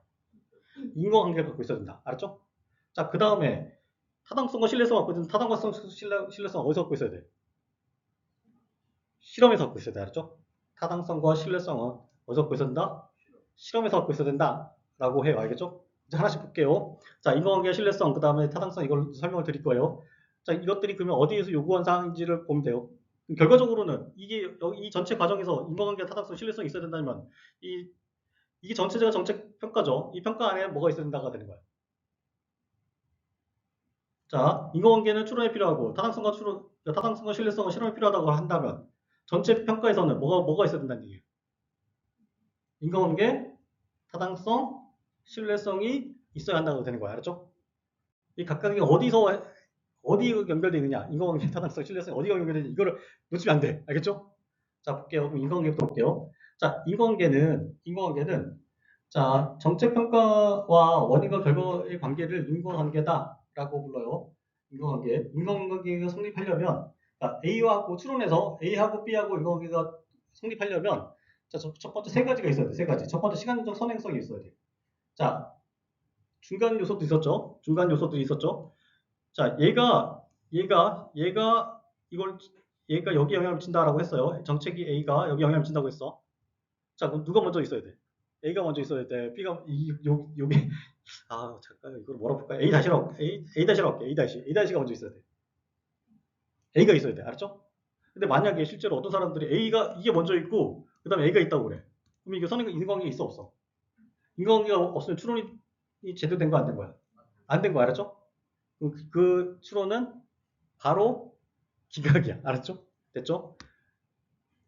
인과관계를 갖고 있어야 된다. 알았죠? 자, 그 다음에 타당성과 신뢰성 갖고 있는 타당성 신뢰성 어디서 갖고 있어야 돼? 실험에서 갖고 있어야 돼. 알았죠? 타당성과 신뢰성은 어디서 갖고 있어야 된다? 실험에서 갖고 있어야 된다. 라고 해요. 알겠죠? 이제 하나씩 볼게요. 자, 인과관계 신뢰성, 그 다음에 타당성 이걸 설명을 드릴 거예요. 자, 이것들이 그러면 어디에서 요구한 사항인지를 보면 돼요. 결과적으로는 이 전체 과정에서 인과관계 타당성 신뢰성이 있어야 된다면 이게 전체적인 정책 평가죠. 이 평가 안에 뭐가 있어야 된다가 되는 거야. 자, 인과관계는 추론에 필요하고 타당성과 신뢰성은 실험에 필요하다고 한다면 전체 평가에서는 뭐가 있어야 된다는 얘기예요. 인과관계, 타당성, 신뢰성이 있어야 한다고 되는 거야. 알았죠? 이 각각이 어디 연결되어 있느냐, 인과관계, 타당성, 신뢰성 어디가 연결되어 있느냐, 이거를 놓치면 안 돼. 알겠죠? 자, 볼게요. 그럼 인과관계부터 볼게요. 자, 인과관계는 자, 정책평가와 원인과 결과의 관계를 인과관계다라고 불러요. 인과관계가 성립하려면 A하고 추론해서 A하고 B하고 인과관계가 성립하려면 자, 첫 번째 세 가지가 있어야 돼. 세 가지. 첫 번째 시간적 선행성이 있어야 돼. 자, 중간 요소도 있었죠. 중간 요소들이 있었죠. 자, 얘가 여기 영향을 미친다라고 했어요. 정책이 A가 여기 영향을 미친다고 했어. 자, 그럼 누가 먼저 있어야 돼? A가 먼저 있어야 돼. B가 여기 잠깐 이걸 뭐라 볼까요? A 다시라고 할게. A 다시가 먼저 있어야 돼. A가 있어야 돼. 알았죠? 근데 만약에 실제로 어떤 사람들이 이게 먼저 있고 그다음에 A가 있다고 그래. 그럼 이게 인과관계 있어 없어? 인과관계가 없으면 추론이 제대로 된 거 안 된 거야? 안 된 거 알았죠? 그 추론은 바로 기각이야. 알았죠? 됐죠?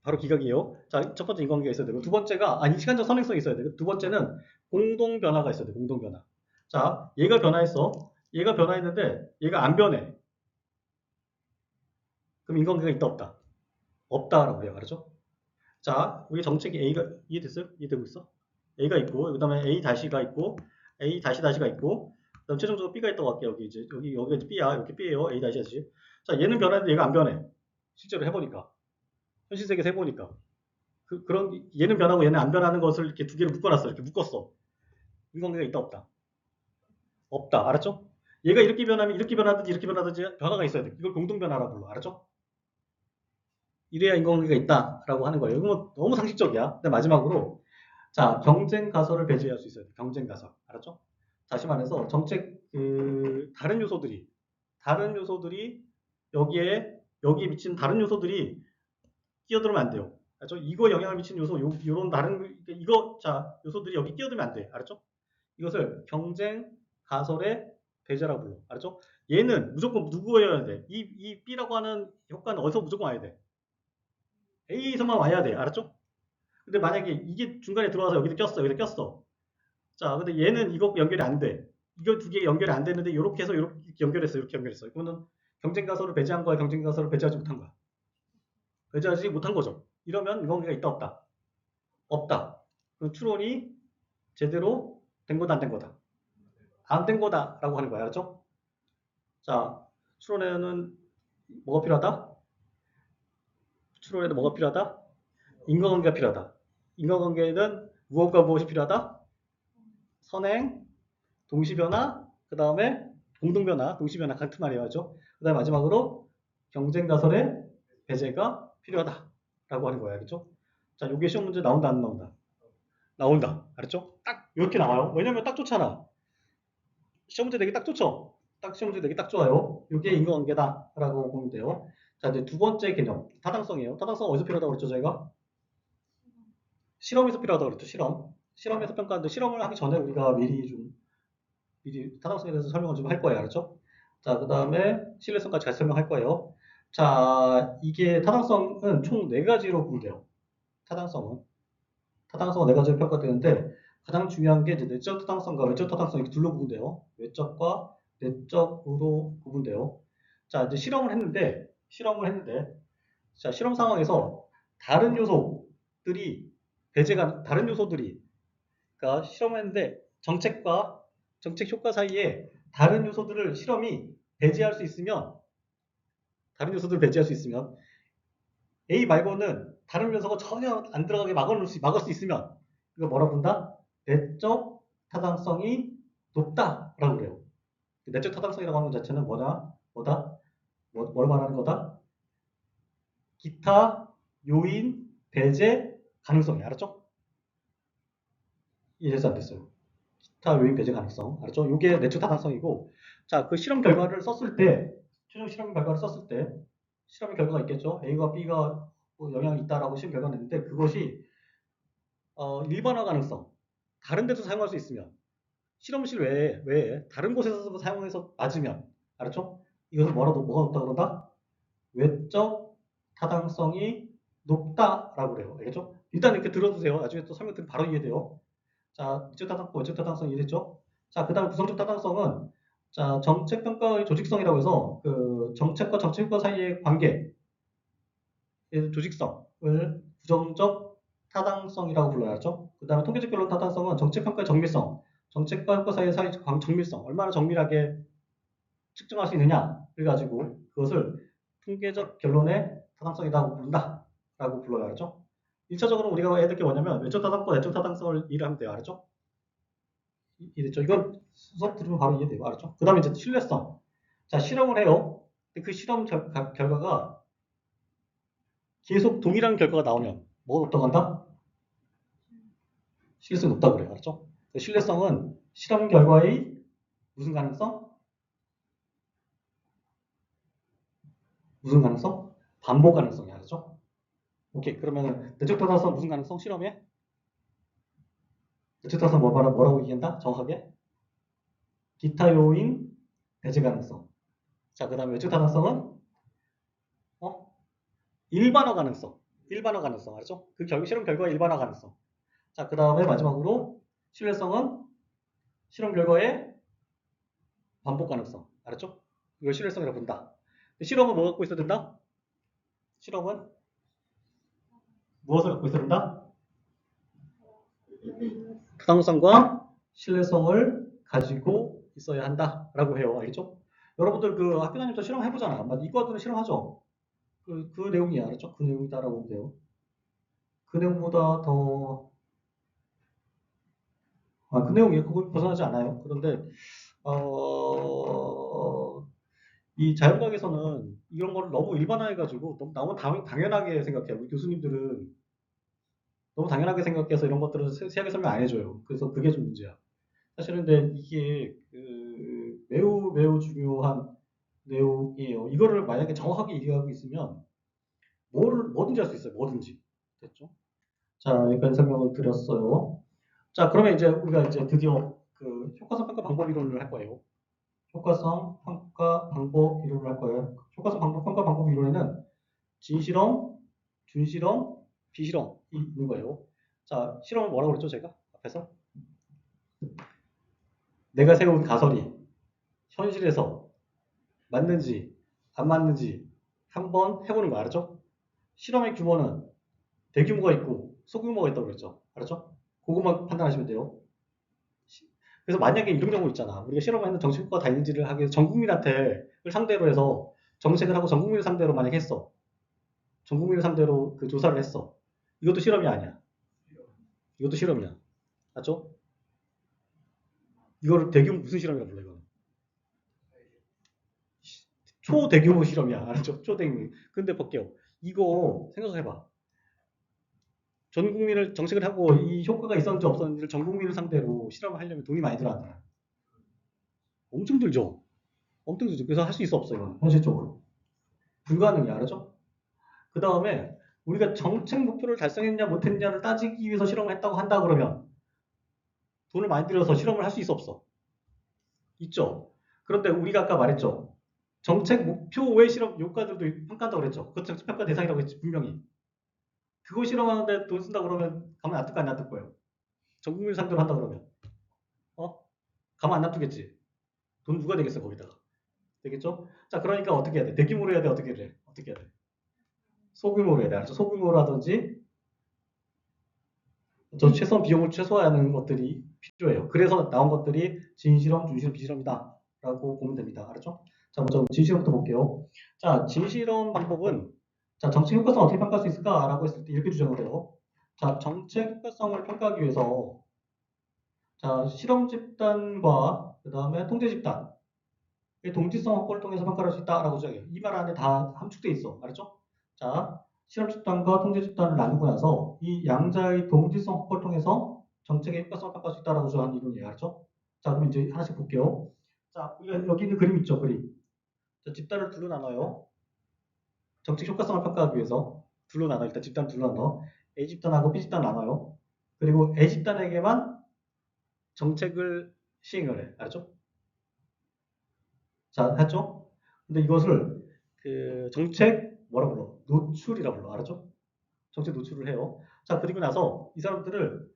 바로 기각이에요. 자, 첫 번째 인과관계가 있어야 되고 두 번째가 시간적 선행성이 있어야 되고 두 번째는 공동 변화가 있어야 돼. 공동 변화. 자, 얘가 변화했어. 얘가 변화했는데 얘가 안 변해. 그럼 인과관계가 있다 없다? 없다라고 해요. 알았죠? 자, 우리 정책이 A가 이해됐어요? 이해되고 있어? A가 있고, 그 다음에 A 다시가 있고, A 다시 다시가 있고, 그 다음 최종적으로 B가 있다고 할게요. 여기 이제, 여기가 이제 B야. 여기 B예요. A 다시 다시. 자, 얘는 변하는데 얘가 안 변해. 실제로 해보니까. 현실 세계에서 해보니까. 그런, 얘는 변하고 얘는 안 변하는 것을 이렇게 두 개를 묶어놨어. 이렇게 묶었어. 인과관계가 있다 없다? 없다. 알았죠? 얘가 이렇게 변하면 이렇게 변하든지 이렇게 변하든지 변화가 있어야 돼. 이걸 공동 변화라고 불러. 알았죠? 이래야 인과관계가 있다라고 하는 거예요. 이건 너무 상식적이야. 근데 마지막으로 자, 경쟁 가설을 배제할 수 있어요. 경쟁 가설. 알았죠? 다시 말해서 정책 다른 요소들이 여기에 미친 다른 요소들이 끼어들면 안 돼요. 알죠? 이거 영향을 미치는 요소 요런 다른 이거 자, 요소들이 여기 끼어들면 안 돼. 알았죠? 이것을 경쟁 가설의 배제라고 불러. 알았죠? 얘는 무조건 누구여야 돼? 이 B라고 하는 효과는 어디서 무조건 와야 돼? A에서만 와야 돼. 알았죠? 근데 만약에 이게 중간에 들어와서 여기도 꼈어. 여기도 꼈어. 자, 근데 얘는 이거 연결이 안 돼. 이거 두 개 연결이 안 되는데 이렇게 해서 이렇게 연결했어. 이렇게 연결했어. 이거는 경쟁 가설을 배제한 거야. 경쟁 가설을 배제하지 못한 거야. 배제하지 못한 거죠. 이러면 인과관계가 있다 없다? 없다. 그럼 추론이 제대로 된 거다 안 된 거다? 안 된 거다라고 하는 거야. 알았죠? 자, 추론에는 뭐가 필요하다? 추론에는 뭐가 필요하다? 인과관계가 필요하다. 인과관계에는 무엇과 무엇이 필요하다? 선행, 동시변화, 그 다음에 공동변화, 동시변화 같은 말이에요. 그 다음에 마지막으로 경쟁가설의 배제가 필요하다라고 하는 거예요. 알겠죠? 자, 요게 시험 문제 나온다 안 나온다? 나온다. 알았죠? 딱 이렇게 나와요. 왜냐면 딱 좋잖아. 시험 문제 내기 딱 좋죠? 딱 시험 문제 내기 딱 좋아요. 요게 인과관계다라고 보면 돼요. 자, 이제 두 번째 개념, 타당성이에요. 타당성 어디서 필요하다고 그랬죠, 저희가? 실험에서 필요하다고 그랬죠, 실험. 실험에서 평가하는데 실험을 하기 전에 우리가 미리 타당성에 대해서 설명을 좀 할 거예요. 알았죠? 자, 그 다음에 신뢰성까지 같이 설명할 거예요. 자, 이게 타당성은 총 4가지로 분돼요. 타당성은. 타당성은 4가지로 평가되는데 가장 중요한 게 이제 내적 타당성과 외적 타당성 이렇게 둘로 구분돼요. 외적과 내적으로 구분돼요. 자, 이제 자, 실험 상황에서 다른 요소들이 다른 요소들이 그러니까 실험했는데 정책과 정책 효과 사이에 다른 요소들을 실험이 배제할 수 있으면 다른 요소들을 배제할 수 있으면 A 말고는 다른 요소가 전혀 안 들어가게 막을 수 있으면 이거 뭐라 부른다? 내적 타당성이 높다라고 그래요. 내적 타당성이라고 하는 것 자체는 뭘 말하는 거다? 기타 요인 배제 가능성이 알았죠? 이해돼서 안 됐어요. 기타 요인 배제 가능성 알았죠? 이게 내적 타당성이고 자, 그 실험 결과를 썼을 때 최종 실험 결과를 썼을 때 실험의 결과가 있겠죠? A와 B가 뭐 영향이 있다라고 실험 결과가 냈는데 그것이 일반화 가능성 다른 데서 사용할 수 있으면 실험실 외에 다른 곳에서 사용해서 맞으면 알았죠? 이것을 뭐가 높다 그런다? 외적 타당성이 높다라고 그래요. 알겠죠? 일단 이렇게 들어두세요. 나중에 또 설명 드리면 바로 이해돼요. 자, 미적 타당성, 외적 타당성 이해됐죠? 자, 그 다음 구성적 타당성은 자, 정책평가의 조직성이라고 해서 그 정책과 정책과 사이의 관계, 조직성을 부정적 타당성이라고 불러야 하죠. 그 다음에 통계적 결론 타당성은 정책평가의 정밀성, 정책과 효과 사이의 정밀성, 얼마나 정밀하게 측정할 수 있느냐를 가지고 그것을 통계적 결론의 타당성이라고 부른다라고 불러야 하죠. 1차적으로 우리가 해야 될 게 뭐냐면 외적 타당과 내적 타당성을 이해를 하면 돼요. 알았죠? 이해됐죠? 이건 수업 들으면 바로 이해돼요. 알았죠? 그 다음에 이제 신뢰성. 자, 실험을 해요. 근데 그 실험 결과가 계속 동일한 결과가 나오면 뭐가 높다고 한다? 신뢰성이 높다고 그래요. 알았죠? 신뢰성은 실험 결과의 무슨 가능성? 무슨 가능성? 반복 가능성이 알았죠? 오케이. 그러면 내적 타당성 무슨 가능성? 실험에? 내적 타당성 뭐라고 얘기한다? 정확하게? 기타 요인 배제 가능성. 자, 그 다음에 외적 타당성은 일반화 가능성. 일반화 가능성. 알았죠? 그 실험 결과의 일반화 가능성. 자, 그 다음에 마지막으로 신뢰성은 실험 결과의 반복 가능성. 알았죠? 이걸 신뢰성이라고 본다. 실험은 뭐 갖고 있어야 된다? 실험은 무엇을 갖고 있어야 된다? 타당성과 신뢰성을 가지고 있어야 한다라고 해요. 알겠죠? 여러분들 그 학교 다니면서 실험 해보잖아. 이과들은 실험하죠. 그 내용이야. 알았죠? 그 내용이다라고 보면 돼요. 그 내용보다 더, 그 내용이 그걸 벗어나지 않아요. 그런데, 이 자연과학에서는 이런 걸 너무 일반화해가지고 너무 당연하게 생각해요. 우리 교수님들은 너무 당연하게 생각해서 이런 것들을 세세하게 설명 안 해줘요. 그래서 그게 좀 문제야. 사실은 근데 이게 매우 매우 중요한 내용이에요. 이거를 만약에 정확하게 이해하고 있으면 뭐든지 할 수 있어요. 뭐든지. 됐죠? 자, 여기까지 설명을 드렸어요. 자, 그러면 이제 우리가 이제 드디어 그 효과성 평가 방법 이론을 할 거예요. 효과성 평가 방법 이론을 할 거예요. 효과성 평가 방법 이론에는 진실험, 준실험, 비실험이 있는 거예요. 자, 실험을 뭐라고 그랬죠, 제가? 앞에서? 내가 세운 가설이 현실에서 맞는지 안 맞는지 한번 해보는 거 알았죠? 실험의 규모는 대규모가 있고 소규모가 있다고 그랬죠. 알았죠? 그것만 판단하시면 돼요. 그래서 만약에 이런 경우 있잖아. 우리가 실험을 했는 정책과 다인지를 하기 위해서 전 국민한테 상대로 해서 정책을 하고 전 국민을 상대로 만약에 했어. 전 국민을 상대로 그 조사를 했어. 이것도 실험이 아니야. 이것도 실험이야. 맞죠? 이거를 대규모 무슨 실험이라고 불러 이거는? 초대규모 실험이야. 알았죠? 초대규모. 근데 볼게요. 이거 생각해봐. 전 국민을 정책을 하고 이 효과가 있었는지 없었는지를 전 국민을 상대로 실험을 하려면 돈이 많이 들어간다. 엄청 들죠? 엄청 들죠. 그래서 할 수 있어 없어 이건 현실적으로. 불가능이야. 알았죠? 그 다음에 우리가 정책 목표를 달성했냐 못했냐를 따지기 위해서 실험을 했다고 한다 그러면 돈을 많이 들여서 실험을 할 수 있어 없어? 있죠. 그런데 우리가 아까 말했죠. 정책 목표 외 실험 효과들도 평가한다고 그랬죠. 그것 정책 평가 대상이라고 했지 분명히. 그거 실험하는데 돈 쓴다 그러면 가만 안 놔둘 거안 놔둘 거예요. 전 국민 상대로 한다 그러면 가만 안 놔두겠지. 돈 누가 내겠어 거기다가. 되겠죠? 자 그러니까 어떻게 해야 돼? 대규모로 해야 돼? 어떻게 해야 돼? 어떻게 해야 돼? 소규모로 해야 돼. 알죠? 소규모라든지 최소한 비용을 최소화하는 것들이 필요해요. 그래서 나온 것들이 진실험, 준실험, 비실험이다 라고 보면 됩니다. 알았죠? 자 먼저 진실험부터 볼게요. 자 진실험 방법은 자 정책 효과성 어떻게 평가할 수 있을까? 라고 했을 때 이렇게 주장을 해요. 자 정책 효과성을 평가하기 위해서 자 실험 집단과 그 다음에 통제 집단 동지성 확보를 통해서 평가할 수 있다라고 주장해요. 이 말 안에 다 함축돼 있어. 알았죠? 자, 실험 집단과 통제 집단을 나누고 나서 이 양자의 동지성 확보를 통해서 정책의 효과성을 평가할 수 있다라고 주장하는 이론이에요. 알았죠? 자, 그럼 이제 하나씩 볼게요. 자, 우리가 여기 있는 그림 있죠? 그림. 자, 집단을 둘로 나눠요. 정책 효과성을 평가하기 위해서 둘로 나눠. 일단 집단 둘로 나눠. A 집단하고 B 집단 나눠요. 그리고 A 집단에게만 정책을 시행을 해. 알았죠? 자, 했죠? 근데 이것을 그 정책 뭐라 불러? 노출이라 불러. 알았죠? 정책 노출을 해요. 자, 그리고 나서 이 사람들을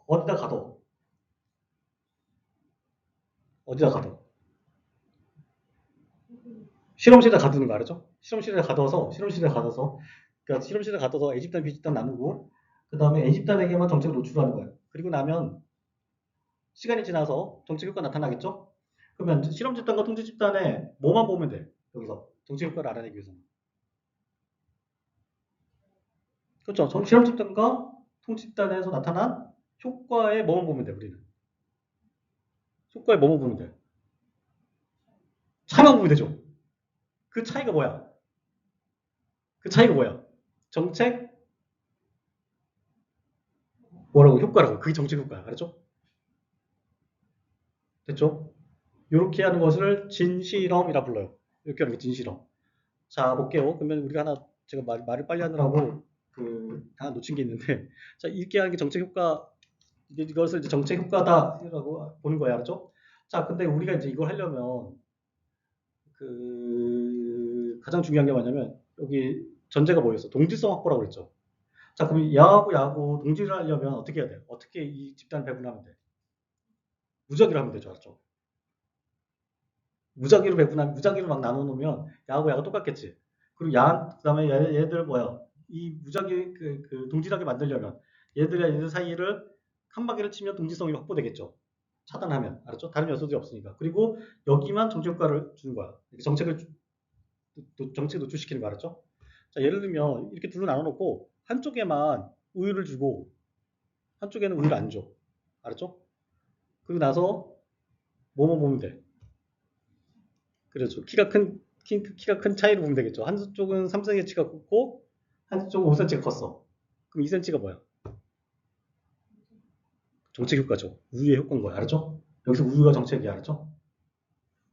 어디다 가둬? 어디다 가둬? 실험실에 가두는 거 알았죠? 실험실에 가둬서 그러니까 실험실에 가둬서 A집단, B집단 나누고 그 다음에 A집단에게만 정책을 노출하는 거예요. 그리고 나면 시간이 지나서 정책 효과 나타나겠죠? 그러면 실험 집단과 통제 집단에 뭐만 보면 돼? 여기서 정책 효과를 알아내기 위해서는. 그렇죠. 실험 집단과 통제 집단에서 나타난 효과에 뭐만 보면 돼, 우리는. 효과에 뭐만 보면 돼? 차이만 보면 되죠. 그 차이가 뭐야? 그 차이가 뭐야? 정책 뭐라고 효과라고. 그게 정책 효과야. 알았죠? 됐죠? 이렇게 하는 것을 진실험이라 불러요. 이렇게 하는 게 진실험. 자, 볼게요. 그러면 우리가 하나 제가 말을 빨리 하느라고 하나 놓친 게 있는데 자, 이렇게 하는 게 정책 효과 이것을 이제 정책 효과다라고 보는 거야. 알았죠? 자, 근데 우리가 이제 이걸 하려면 가장 중요한 게 뭐냐면 여기 전제가 뭐였어? 동질성 확보라고 그랬죠. 자, 그럼 야하고 야하고 동질을 하려면 어떻게 해야 돼? 어떻게 이 집단을 배분하면 돼? 무작위로 하면 되죠. 알았죠? 무작위로 막 나눠 놓으면 야하고 야가 똑같겠지. 그리고 그다음에 얘들 뭐야? 이 무작위 동질하게 만들려면 얘들 사이를 칸막이를 치면 동질성이 확보되겠죠. 차단하면 알았죠? 다른 요소들이 없으니까. 그리고 여기만 정책 효과를 주는 거야. 정책을 노출시키는 거 알았죠? 자, 예를 들면 이렇게 둘로 나눠놓고 한쪽에만 우유를 주고 한쪽에는 우유를 안 줘. 알았죠? 그리고 나서 뭐뭐 보면 돼. 그렇죠. 키가 큰 차이를 보면 되겠죠. 한쪽은 3cm가 컸고 한쪽은 5cm가 컸어. 그럼 2cm가 뭐야? 정책 효과죠. 우유의 효과인 거야. 알았죠? 여기서 우유가 정책이야. 알았죠?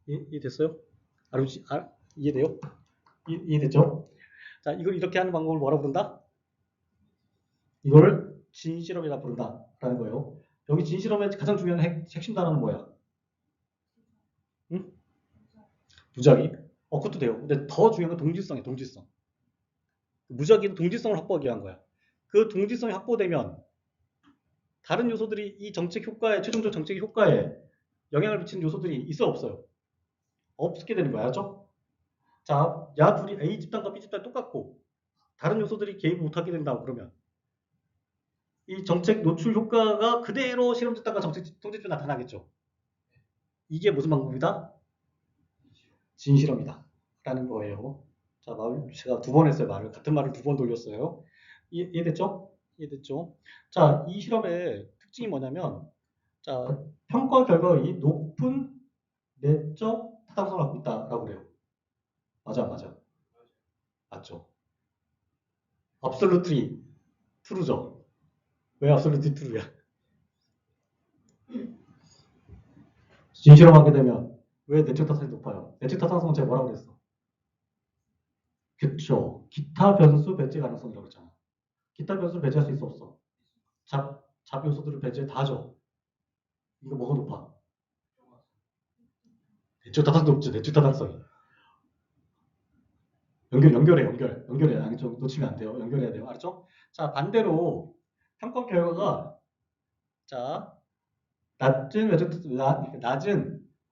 이해됐어요? 이해돼요? 이해됐죠? 자, 이걸 이렇게 하는 방법을 뭐라 부른다? 이걸 진실험이라 부른다라는 거예요. 여기 진실험의 가장 중요한 핵심 단어는 뭐야? 응? 무작위? 그것도 돼요. 근데 더 중요한 건 동질성이에요. 동질성. 무작위는 동질성을 확보하기 위한 거야. 그 동질성이 확보되면 다른 요소들이 이 정책 효과에, 최종적 정책 효과에 영향을 미치는 요소들이 있어 없어요? 없게 되는 거야. 알았죠? 자, 둘이 A 집단과 B 집단이 똑같고 다른 요소들이 개입 못하게 된다고 그러면 이 정책 노출 효과가 그대로 실험 집단과 정책 통제점에 나타나겠죠. 이게 무슨 방법이다? 진실험이다. 라는 거예요. 자, 제가 두 번 했어요. 같은 말을 두 번 돌렸어요. 이해됐죠? 이해됐죠? 자, 이 실험의 특징이 뭐냐면, 자, 평가 결과의 높은 내적 타당성을 갖고 있다라고 그래요. 맞아. 맞죠? absolutely true죠. 왜 absolutely true야? 진실험하게 되면 왜 내적 타당성이 높아요? 내적 타당성은 제가 뭐라고 그랬어? 그쵸. 기타 변수 배제 가능성이라고 그랬잖아. 기타 변수를 배제할 수 있어 없어? 잡 요소들을 배제 다 줘. 이거 뭐가 높아? 내적 타당성 높지. 내적 타당성이. 연결해. 아니, 좀 놓치면 안 돼요. 연결해야 돼요. 알았죠? 자, 반대로 평가 결과가 자, 낮은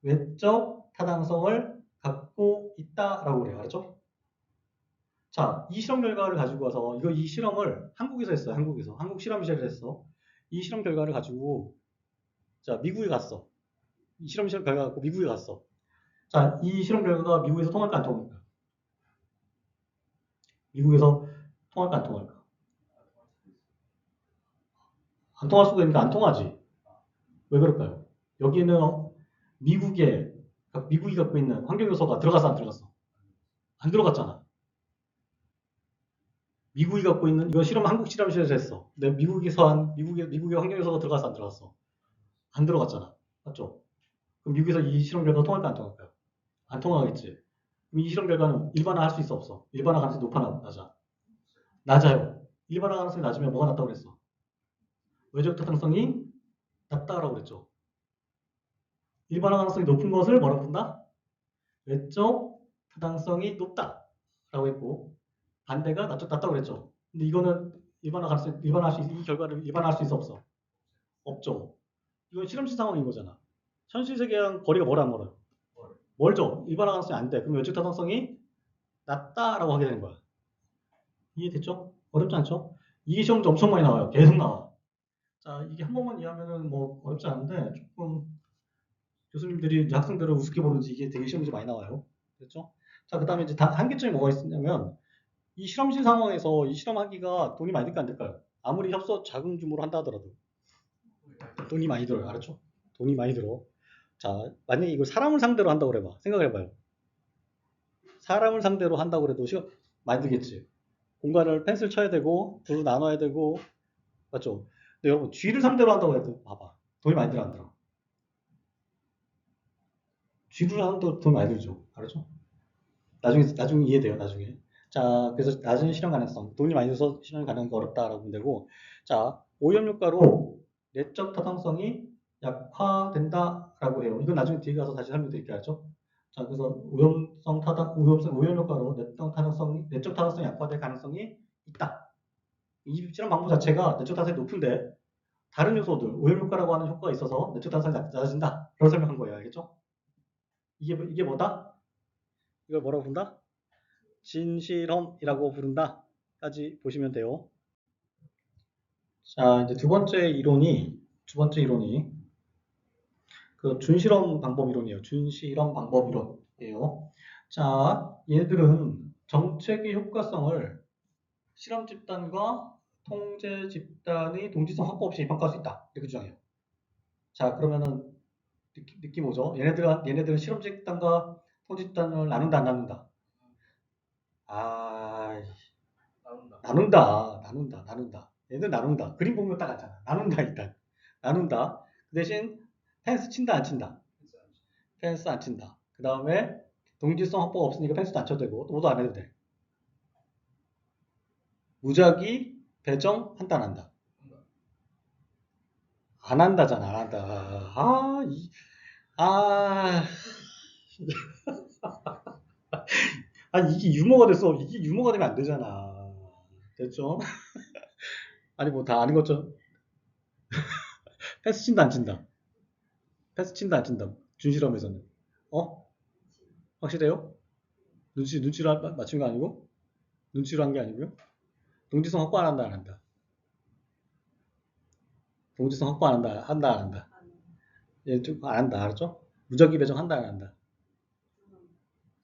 외적 타당성을 갖고 있다라고 그래요. 알았죠? 자, 이 실험 결과를 가지고 와서 이 실험을 한국에서 했어요. 한국 실험실에서 했어. 이 실험 결과를 가지고 자, 미국에 갔어. 이 실험 결과 갖고 미국에 갔어. 자, 이 실험 결과가 미국에서 통할까 안 통할까? 미국에서 통할까 안 통할까? 안 통할 수가 있는데 안 통하지. 왜 그럴까요? 여기에는 미국이 갖고 있는 환경 요소가 들어갔어 안 들어갔어? 안 들어갔잖아. 미국이 갖고 있는 이거 실험 한국 실험실에서 했어. 근데 미국의 환경 요소가 들어갔어 안 들어갔어? 안 들어갔잖아. 맞죠? 그럼 미국에서 이 실험 결과 통할까 안 통할까요? 안 통하겠지. 그럼 이 실험 결과는 일반화할 수 있어 없어? 일반화 가능성이 높아 낮아? 낮아요. 일반화 가능성이 낮으면 뭐가 낮다고 그랬어? 외적 타당성이 낮다라고 그랬죠. 일반화 가능성이 높은 것을 뭐라고 부른다? 외적 타당성이 높다라고 했고 반대가 낮다고 그랬죠. 근데 이거는 이 결과를 일반화할 수 있어 없어? 없죠. 이건 실험실 상황인 거잖아. 현실 세계랑 거리가 멀어요? 멀죠. 일반화 가능성이 안 돼. 그럼 외적 타당성이 낮다라고 하게 되는 거야. 이해됐죠? 어렵지 않죠? 이 시험도 엄청 많이 나와요. 계속 나와. 자, 이게 한 번만 이해하면은 뭐 어렵지 않은데 조금 교수님들이 학생들을 우습게 보는지 이게 되게 시험이 많이 나와요. 됐죠? 자, 그 다음에 이제 한계점이 뭐가 있냐면 이 실험실 상황에서 이 실험하기가 돈이 많이 들까 안 들까요? 아무리 작은 규모로 한다 하더라도 돈이 많이 들어요. 알았죠? 돈이 많이 들어. 자, 만약에 이걸 사람을 상대로 한다고 그래봐. 생각을 해봐요. 사람을 상대로 한다고 그래도 시간 많이 들겠지. 공간을 펜슬 쳐야 되고 둘로 나눠야 되고 맞죠? 근데 여러분 쥐를 상대로 한다고 해도 봐봐. 돈이 많이 들어 안 들어? 쥐를 하는데 돈 많이 들죠. 알았죠? 나중에 이해돼요. 나중에. 자, 그래서 낮은 실현 가능성, 돈이 많이 들어서 실현 가능성이 어렵다라고 보면 되고, 자, 오염 효과로 내적 타당성이 약화된다라고 해요. 이건 나중에 뒤에 가서 다시 설명드릴게요. 알죠? 자, 그래서 오염 효과로 내적 타당성이 약화될 가능성이 있다. 이 실험 방법 자체가 내적 타당성이 높은데 다른 요소들, 오염 효과라고 하는 효과가 있어서 내적 타당성이 낮아진다. 그런 설명한 거예요. 알겠죠? 이게 뭐다? 이걸 뭐라고 본다? 진실험이라고 부른다까지 보시면 돼요. 자, 이제 두 번째 이론이 그 준실험 방법 이론이에요. 준실험 방법 이론이에요. 자, 얘들은 정책의 효과성을 실험 집단과 통제 집단의 동지성 확보 없이 평가할 수 있다. 이렇게 주장해요. 자, 그러면은 느낌 오죠? 얘네들은 실험 집단과 통제 집단을 나눈다, 안 나눈다? 아, 나눈다. 얘들 나눈다. 그림 보면 딱 알잖아. 나눈다, 일단. 나눈다. 그 대신 펜스 친다, 안 친다? 펜스 안 친다. 그 다음에 동지성 확보가 없으니까 펜스도 안 쳐도 되고, 또도 안 해도 돼. 무작위 배정 한다, 안 한다? 안 한다잖아, 안 한다. 아, 이게 유머가 됐어. 이게 유머가 되면 안 되잖아. 됐죠? 아니, 뭐 다 아는 것처럼. 패스 친다, 안 친다? 패스 친다, 안 친다? 준실험에서는. 어? 확실해요? 눈치로 맞춘 거 아니고? 눈치로 한 게 아니고요? 동지성 확보 안 한다, 안 한다? 동지성 확보 안 한다, 안 한다? 얘 좀 안 한다, 알았죠? 무작위 배정 한다, 안 한다?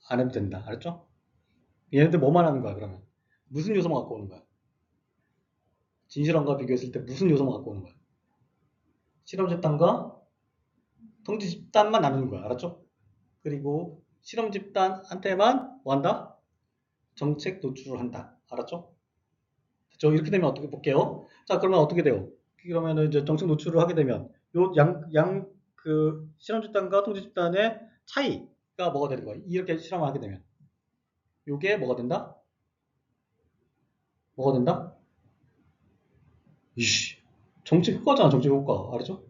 안 해도 된다, 알았죠? 얘네들 뭐만 하는 거야, 그러면? 무슨 요소만 갖고 오는 거야? 진실험과 비교했을 때 무슨 요소만 갖고 오는 거야? 실험 집단과 통지 집단만 나누는 거야, 알았죠? 그리고 실험 집단한테만 뭐 한다? 정책 노출을 한다, 알았죠? 저 이렇게 되면 어떻게 볼게요? 자, 그러면 어떻게 돼요? 그러면 이제 정책 노출을 하게 되면 요 그 실험 집단과 통제 집단의 차이가 뭐가 되는 거예요? 이렇게 실험을 하게 되면 요게 뭐가 된다? 뭐가 된다? 이씨, 정책 효과잖아, 정책 효과, 알았죠?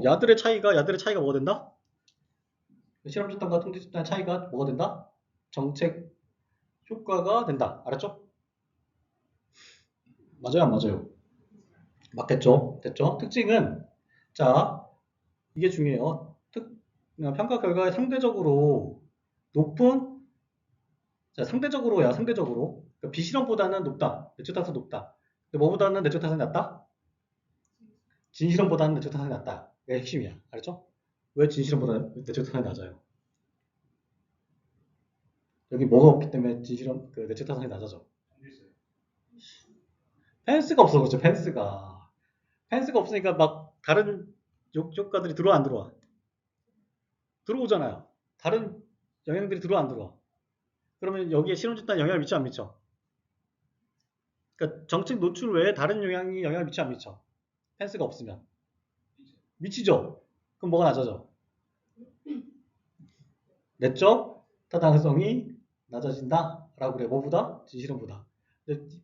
야들의 차이가 뭐가 된다? 실험 집단과 통제 집단의 차이가 뭐가 된다? 정책 효과가 된다, 알았죠? 맞아요, 안 맞아요? 맞겠죠? 됐죠? 특징은 자, 이게 중요해요. 평가 결과에 상대적으로 높은, 자, 상대적으로. 그러니까 비실험보다는 높다. 내적 타산 높다. 근데 뭐보다는 내적 타산이 낮다? 진실험보다는 내적 타산이 낮다. 이게 핵심이야. 알았죠? 왜 진실험보다는 내적 타산이 낮아요? 여기 뭐가 없기 때문에 그 내적 타산이 낮아져. 펜스가 없어, 그렇죠? 펜스가 없으니까 막 다른 효과들이 들어와, 안 들어와? 들어오잖아요. 다른 영향들이 들어와, 안 들어와? 그러면 여기에 실험 집단 영향을 미쳐, 안 미쳐? 그러니까 정책 노출 외에 다른 영향을 미쳐, 안 미쳐? 펜스가 없으면 미치죠. 그럼 뭐가 낮아져? 내적 타당성이 낮아진다라고 그래. 뭐보다? 진실험보다.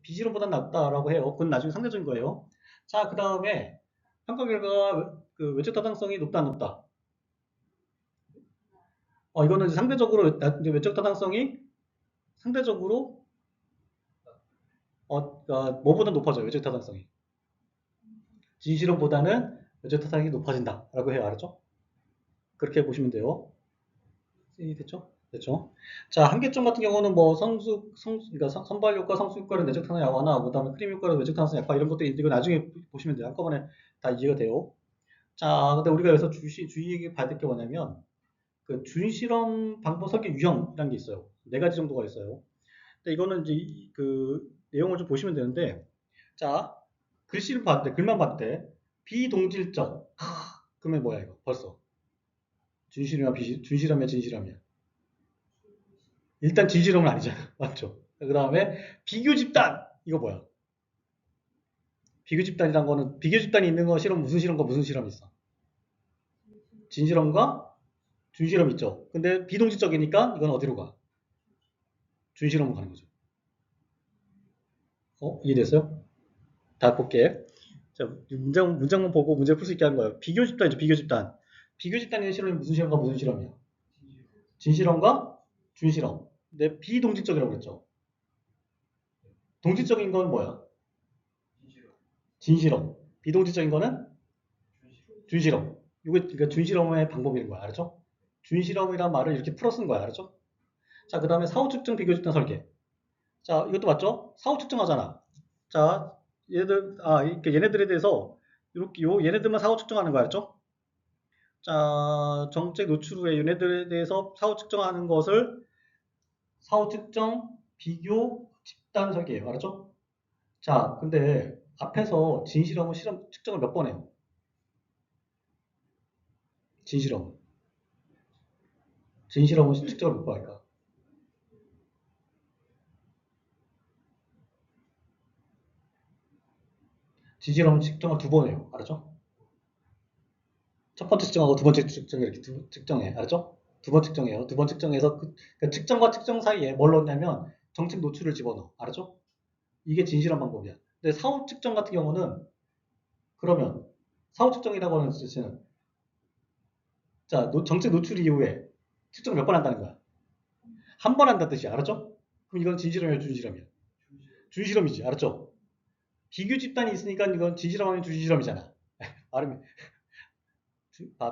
비실험보다 낮다라고 해요. 그건 나중에 상대적인 거예요. 자, 그 다음에 평가 결과가 그 외적 타당성이 높다, 안 높다? 이거는 이제 상대적으로 이제 외적 타당성이 상대적으로 그러니까 뭐보다 높아져요. 외적 타당성이. 진실험보다는 외적 타당성이 높아진다라고 해요. 알았죠? 그렇게 보시면 돼요. 됐죠? 됐죠? 자, 한계점 같은 경우는 뭐 그러니까 선발 효과, 성수 효과를 내적 탄성 약화나 그다음에 크림 효과를 외적 탄성 약화 이런 것도 이거 나중에 보시면 돼요. 한꺼번에 다 이해가 돼요. 자, 근데 우리가 여기서 주의 봐야 될 게 뭐냐면 그 준실험 방법 설계 유형이라는 게 있어요. 4가지 정도가 있어요. 근데 이거는 이제 그 내용을 좀 보시면 되는데, 자, 글만 봤을 때 비동질적. 그러면 뭐야 이거? 벌써 준실험이야, 진실험이야? 일단 진실험은 아니잖아. 맞죠? 그 다음에 비교 집단. 이거 뭐야? 비교 집단이란 거는 비교 집단이 있는 거 실험 무슨 실험이 있어? 진실험과 준실험 있죠. 근데 비동질적이니까 이건 어디로 가? 준실험으로 가는 거죠. 이해됐어요? 다 볼게. 자, 문장만 보고 문제 풀 수 있게 하는 거예요. 비교 집단이죠, 비교 집단. 비교 집단의 실험이 무슨 실험과 무슨 실험이야? 진실험과 준실험. 근데 비동질적이라고 그랬죠. 동질적인 건 뭐야? 진실험. 비동질적인 거는 준실험. 이게 그러니까 준실험의 방법인 거야. 알았죠? 준실험이란 말을 이렇게 풀어 쓴 거야. 알았죠? 자, 그 다음에 사후 측정 비교 집단 설계. 자, 이것도 맞죠? 사후 측정하잖아. 자, 얘네들에 대해서 얘네들만 사후 측정하는 거였죠? 자, 정책 노출 후에 얘네들에 대해서 사후 측정하는 것을 사후 측정, 비교, 집단 설계예요. 알았죠? 자, 근데 앞에서 진실하고 실험 측정을 몇 번 해요? 진실하고. 진실하고 측정을 몇 번 할까? 진실하고 측정을 두 번 해요. 알았죠? 첫 번째 측정하고 두 번째 측정 이렇게 측정해. 알았죠? 두 번 측정해요. 두 번 측정해서 그러니까 측정과 측정 사이에 뭘 넣냐면 정책 노출을 집어넣어. 알았죠? 이게 진실한 방법이야. 근데 사후 측정 같은 경우는 그러면 사후 측정이라고 하는 뜻은 자, 정책 노출 이후에 측정 몇 번 한다는 거야. 한 번 한다는 뜻이야. 알았죠? 그럼 이건 진실함이야, 준실함이야. 준실함이지. 알았죠? 비교 집단이 있으니까 이건 진실함 아니면 준실함이잖아. 말하면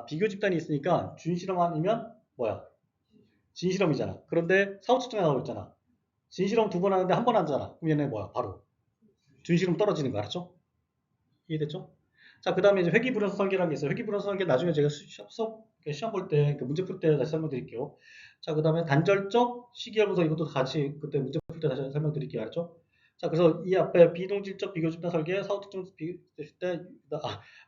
비교 집단이 있으니까 준실함 아니면 뭐야? 진실함이잖아. 그런데 사후 측정에 나오고 있잖아. 진실함 두 번 하는데 한 번 하잖아. 그럼 얘네 뭐야? 바로 준실함 떨어지는 거 알았죠? 이해됐죠? 자, 그 다음에 이제 회귀불연서 설계라는 게 있어요. 회귀불연서 설계 나중에 제가 시험 볼 때, 문제 풀 때 다시 설명드릴게요. 자, 그 다음에 단절적 시기열분석 이것도 같이 그때 문제 풀 때 다시 설명드릴게요. 알았죠? 자, 그래서 이 앞에 비동질적 비교집단 설계, 사후특정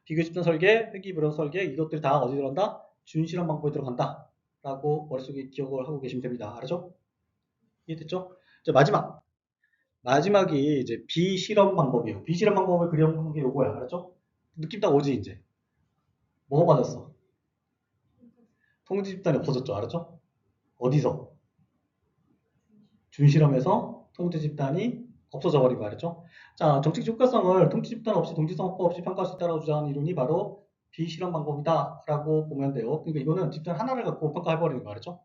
비교집단 설계, 회귀불연서 설계 이것들이 다 어디 들어간다? 준실험 방법에 들어간다. 라고 머릿속에 기억을 하고 계시면 됩니다. 알았죠? 이해됐죠? 자, 마지막이 이제 비실험 방법이에요. 비실험 방법을 그려놓은 게 요거야. 알았죠? 느낌 딱 오지, 이제. 뭐가 맞았어? 통지 집단이 없어졌죠. 알았죠? 어디서? 준실험에서 통지 집단이 없어져 버린 거 알았죠? 자, 정책 효과성을 통지 집단 없이 동지성 확보 없이 평가할 수 있다고 주장하는 이론이 바로 비실험 방법이다라고 보면 돼요. 그러니까 이거는 집단 하나를 갖고 평가해버리는 거 알았죠?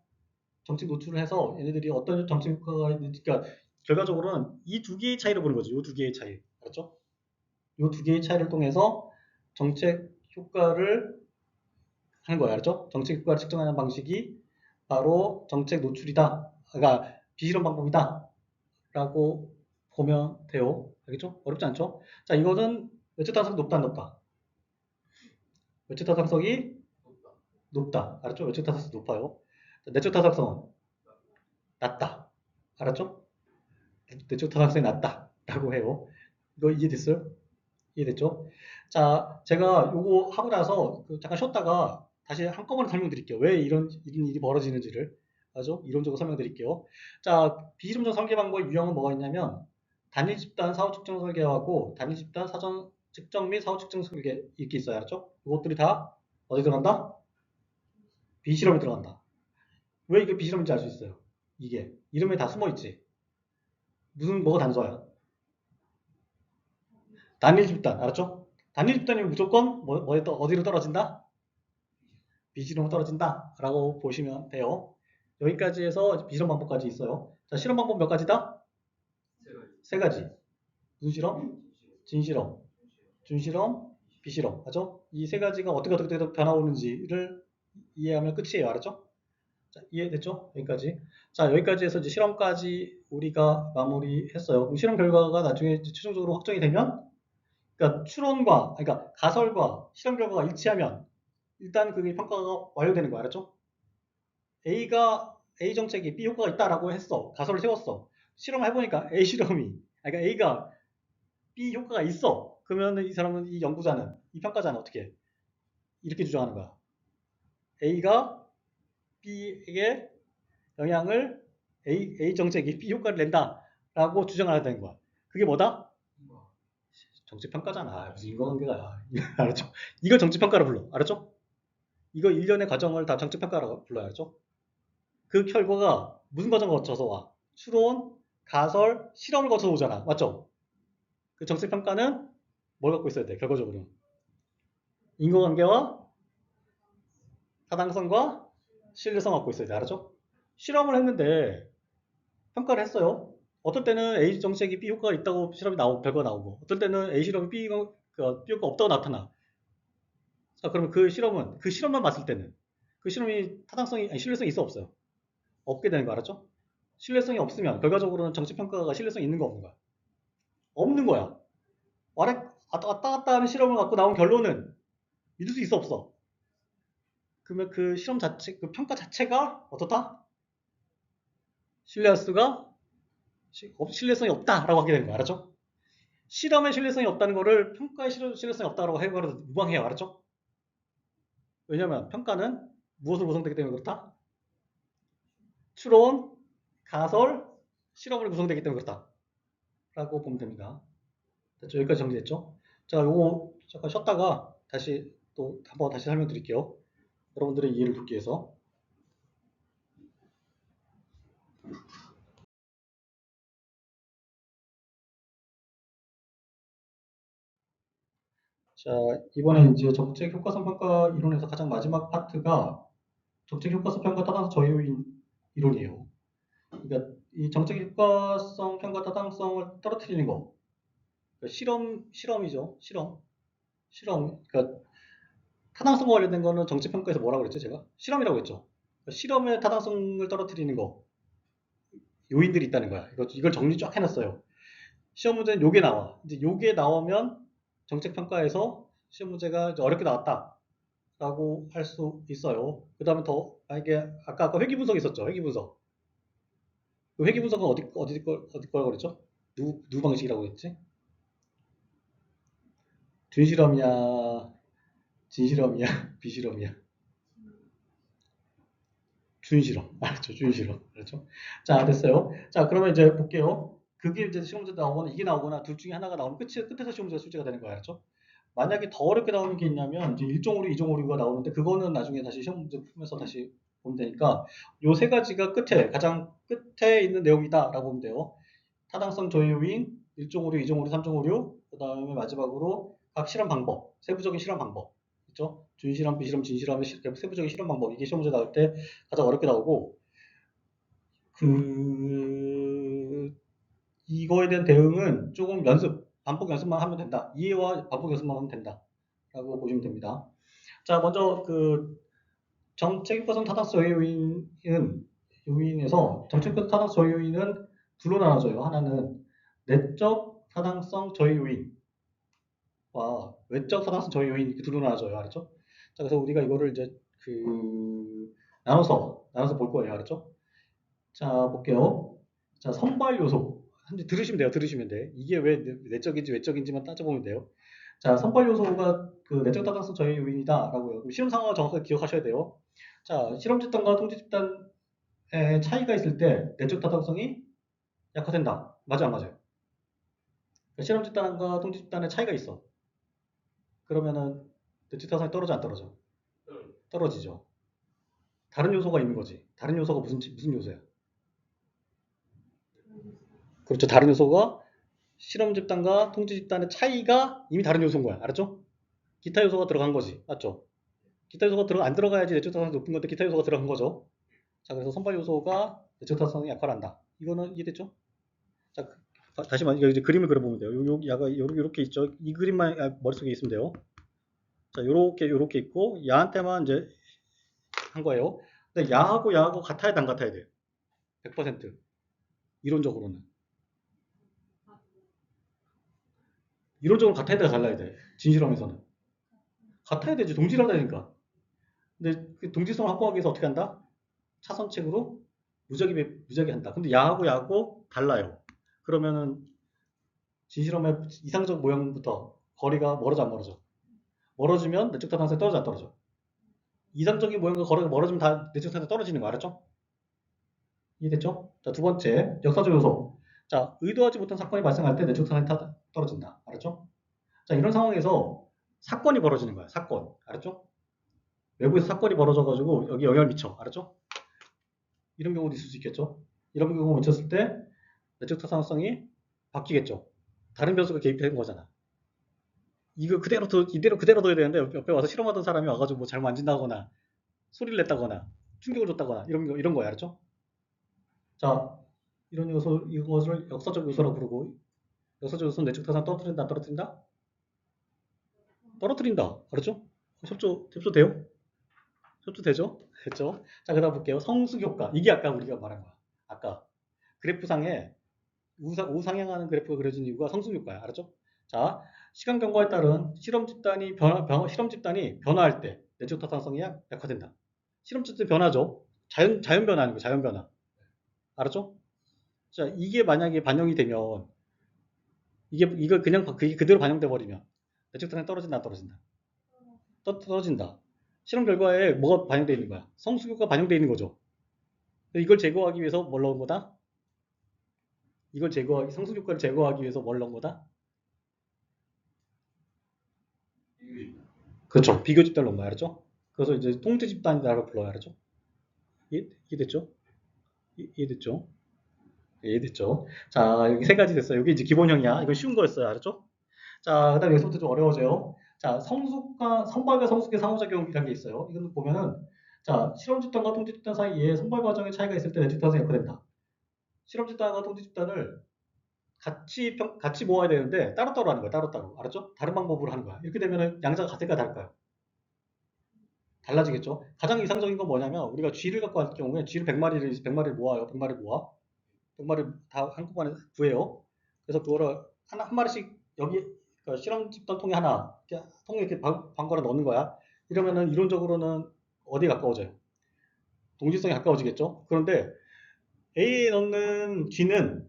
정책 노출을 해서 얘네들이 어떤 정책 효과가 있는지, 그러니까 결과적으로는 이 두 개의 차이를 보는 거죠. 이 두 개의 차이. 알았죠? 이 두 개의 차이를 통해서 정책 효과를 하는 거예요. 알았죠? 정책 효과를 측정하는 방식이 바로 정책 노출이다. 그러니까 비실험 방법이다. 라고 보면 돼요. 알겠죠? 어렵지 않죠? 자, 이거는 외적 탄성이 높다, 안 높다? 외적 탄성이 높다. 알았죠? 외적 탄성이 높아요. 내적 타산성은 낮다. 알았죠? 내적 타산성이 낮다. 라고 해요. 이거 이해됐어요? 이해됐죠? 자, 제가 요거 하고 나서 잠깐 쉬었다가 다시 한꺼번에 설명드릴게요. 왜 이런 일이 벌어지는지를. 아죠? 이론적으로 설명드릴게요. 자, 비실험적 설계 방법의 유형은 뭐가 있냐면 단일 집단 사후 측정 설계하고 단일 집단 사전 측정 및 사후 측정 설계 이렇게 있어요. 알았죠? 이것들이 다 어디 들어간다? 비실험에 들어간다. 왜 이게 비실험인지 알 수 있어요. 이게 이름에 다 숨어 있지. 무슨 뭐가 단서야? 단일 집단 알았죠? 단일 집단이면 무조건 어디로 떨어진다? 비실험으로 떨어진다 라고 보시면 돼요. 여기까지 해서 비실험 방법까지 있어요. 자, 실험 방법 몇 가지다? 세 가지. 무슨 실험? 진실험, 준실험, 비실험. 맞죠? 이 세 가지가 어떻게 변화 오는지를 이해하면 끝이에요. 알았죠? 자, 이해됐죠? 여기까지. 자, 여기까지 해서 이제 실험까지 우리가 마무리했어요. 그럼 실험 결과가 나중에 최종적으로 확정이 되면, 그러니까 추론과, 그러니까 가설과 실험 결과가 일치하면 일단 그게 평가가 완료되는 거 알았죠? A 정책이 B 효과가 있다라고 했어. 가설을 세웠어. 실험을 해보니까 A 실험이, 그러니까 A가 B 효과가 있어. 그러면 이 사람은, 이 연구자는, 이 평가자는 어떻게 해? 이렇게 주장하는 거야. A가 B에게 영향을 A 정책이 B 효과를 낸다라고 주장을 해야 되는 거야. 그게 뭐다? 정책 평가잖아. 무슨 인과관계가. 알았죠? 이걸 정책 평가로 불러. 알았죠? 이거 일련의 과정을 다 정책 평가라고 불러요. 알았죠? 그 결과가 무슨 과정을 거쳐서 와? 추론, 가설, 실험을 거쳐서 오잖아. 맞죠? 그 정책 평가는 뭘 갖고 있어야 돼? 결과적으로 인과관계와 타당성과 신뢰성 갖고 있어야 돼. 알았죠? 실험을 했는데 평가를 했어요. 어떨 때는 A 정책이 B 효과가 있다고 실험이 결과가 나오고, 어떨 때는 A 실험이 B 효과가 없다고 나타나. 자, 그러면 그 실험만 봤을 때는 그 실험이 타당성이, 아니, 신뢰성이 있어 없어요? 없게 되는 거 알았죠? 신뢰성이 없으면 결과적으로는 정치평가가 신뢰성이 있는 거 없는 거야? 없는 거야. 왔다 갔다 하는 실험을 갖고 나온 결론은 믿을 수 있어 없어? 그러면 그 실험 자체, 그 평가 자체가 어떻다? 신뢰할 수가 신뢰성이 없다라고 하게 되는 거야. 알았죠? 실험의 신뢰성이 없다는 거를 평가의 신뢰성이 없다라고 해버려도 무방해요. 알았죠? 왜냐면 평가는 무엇으로 구성되기 때문에 그렇다? 추론, 가설, 실험으로 구성되기 때문에 그렇다. 라고 보면 됩니다. 됐죠? 여기까지 정리됐죠? 자, 요거 잠깐 쉬었다가 다시 또 한번 다시 설명드릴게요. 여러분들의 이해를 돕기 위해서. 자, 이번에 이제 정책 효과성 평가 이론에서 가장 마지막 파트가 정책 효과성 평가 타당성 저해요인 이론이에요. 그러니까 이 정책 효과성 평가 타당성을 떨어뜨리는 거. 그러니까 실험이죠. 실험. 그러니까 타당성과 관련된 거는 정책 평가에서 뭐라고 그랬죠, 제가? 실험이라고 했죠. 그러니까 실험의 타당성을 떨어뜨리는 거. 요인들이 있다는 거야. 이걸 정리 쫙 해놨어요. 시험 문제는 요게 나와. 이제 요게 나오면 정책 평가에서 시험 문제가 어렵게 나왔다라고 할 수 있어요. 그 다음에 더 만약에 아까 회귀 분석 있었죠. 회귀 분석. 그 회귀 분석은 어디 걸 그랬죠? 누 방식이라고 했지? 둔실험이야, 진실험이야, 비실험이야. 준실험. 알았죠? 준실험. 그렇죠? 자, 됐어요. 자, 그러면 이제 볼게요. 그게 이제 시험 문제 나오거나 이게 나오거나 둘 중에 하나가 나오면 끝에서 시험 문제가 출제가 되는 거예요. 알았죠? 만약에 더 어렵게 나오는 게 있냐면 이제 1종 오류, 2종 오류가 나오는데 그거는 나중에 다시 시험 문제 풀면서 다시 보면 되니까 요 세 가지가 가장 끝에 있는 내용이다라고 보면 돼요. 타당성 조회 요인, 1종 오류, 2종 오류, 3종 오류, 그 다음에 마지막으로 각 실험 방법, 세부적인 실험 방법, 그렇죠? 준실험, 비실험, 진실험의 세부적인 실험 방법 이게 시험 문제 나올 때 가장 어렵게 나오고 이거에 대한 대응은 조금 반복 연습만 하면 된다. 이해와 반복 연습만 하면 된다. 라고 보시면 됩니다. 자, 먼저 정책 효과성 타당성 요인에서 정책 효과성 타당성 요인은 둘로 나눠져요. 하나는 내적 타당성 저해 요인과 외적 타당성 저해 요인 이렇게 둘로 나눠져요. 알았죠? 자, 그래서 우리가 이거를 이제 나눠서 볼 거예요. 알았죠? 자, 볼게요. 자, 선발 요소. 들으시면 돼요. 들으시면 돼. 이게 왜 내적인지 외적인지만 따져보면 돼요. 자, 선발 요소가 그 내적 타당성 저해 요인이다라고요. 실험 상황을 정확하게 기억하셔야 돼요. 자, 실험 집단과 통제 집단의 차이가 있을 때 내적 타당성이 약화된다. 맞아, 안 맞아요? 그러니까 실험 집단과 통제 집단의 차이가 있어. 그러면은 내적 타당성이 떨어져, 안 떨어져? 떨어지죠. 다른 요소가 있는 거지. 다른 요소가 무슨 요소야? 그렇죠. 다른 요소가 실험 집단과 통제 집단의 차이가 이미 다른 요소인 거야. 알았죠? 기타 요소가 들어간 거지. 맞죠? 기타 요소가 안 들어가야지 내적 타당성이 높은 건데 기타 요소가 들어간 거죠. 자, 그래서 선발 요소가 내적 타당성이 약화한다. 이거는 이해됐죠? 자, 다시 이제 그림을 그려보면 돼요. 야가 요렇게 있죠. 이 그림만 머릿속에 있으면 돼요. 자, 요렇게 있고 야한테만 이제 한 거예요. 근데 야하고 같아야 돼, 안 같아야 돼? 100%. 이론적으로는. 이론적으로 같아야 돼, 달라야 돼. 진실험에서는. 같아야 되지. 동질하다니까. 근데 그 동질성을 확보하기 위해서 어떻게 한다? 차선책으로 무작위 한다. 근데 야하고 달라요. 그러면은 진실험의 이상적 모형부터 거리가 멀어져, 안 멀어져? 멀어지면 내적 타당성이 떨어져, 안 떨어져? 이상적인 모형과 거리가 멀어지면 다 내적 타당성이 떨어지는 거 알았죠? 이해됐죠? 자, 두 번째, 역사적 요소. 자, 의도하지 못한 사건이 발생할 때 내적 타당성이 떨어진다. 알았죠? 자, 이런 상황에서 사건이 벌어지는 거야. 사건. 알았죠? 외부에서 사건이 벌어져가지고 여기 영향을 미쳐. 알았죠? 이런 경우도 있을 수 있겠죠? 이런 경우가 미쳤을 때 내적 타당성이 바뀌겠죠? 다른 변수가 개입된 거잖아. 이대로 그대로 둬야 되는데 옆에 와서 실험하던 사람이 와가지고 뭐 잘못 만진다거나 소리를 냈다거나 충격을 줬다거나 이런 거야. 알았죠? 자, 이것을 역사적 요소라고 부르고 역사적 요소는 내적 타당성 떨어뜨린다, 안 떨어뜨린다? 떨어뜨린다. 알았죠? 협조 돼요? 협조 되죠? 됐죠? 자, 그 다음 볼게요. 성숙 효과. 이게 아까 우리가 말한 거야. 아까. 그래프상에 우상향하는 그래프가 그려진 이유가 성숙효과야. 알았죠? 자, 시간 경과에 따른 실험 집단이 변화할 때 내적 타당성이 약화된다. 실험 집단 변화죠. 자연 변화는 거 자연 변화. 알았죠? 자, 이게 만약에 반영이 되면 이거 그냥 그게 그대로 반영돼 버리면 내적 타당성이 떨어진다, 안 떨어진다. 떨어진다. 실험 결과에 뭐가 반영되어 있는 거야? 성숙효가 반영되어 있는 거죠. 이걸 제거하기 위해서 뭘 넣은 거다? 성숙효과를 제거하기 위해서 뭘 넣은 거다? 그렇죠. 비교 집단을 넣은 거야. 알았죠? 그래서 이제 통제 집단이라고 불러요. 알았죠? 이해됐죠? 이해됐죠? 이해됐죠? 자, 여기 세 가지 됐어요. 여기 이제 기본형이야. 이건 쉬운 거였어요. 알았죠? 자, 그 다음에 여기서부터 좀 어려워져요. 자, 선발과 성숙의 상호작용이라는 게 있어요. 이건 보면은, 자, 실험 집단과 통제 집단 사이에 선발 과정의 차이가 있을 때 내적 타당성이 약화된다. 실험 집단과 통제 집단을 같이 모아야 되는데, 따로따로 하는 거야. 따로따로. 알았죠? 다른 방법으로 하는 거야. 이렇게 되면은 양자가 같을까 다를까요? 달라지겠죠? 가장 이상적인 건 뭐냐면, 우리가 쥐를 갖고 할 경우에 쥐를 100마리를 모아요. 100마리 모아. 100마리 다 한꺼번에 구해요. 그래서 그거를 한 마리씩 여기 그러니까 실험 집단 통에 하나, 통에 이렇게 방거나 넣는 거야. 이러면은 이론적으로는 어디에 가까워져요? 동질성에 가까워지겠죠? 그런데 A에 넣는 G는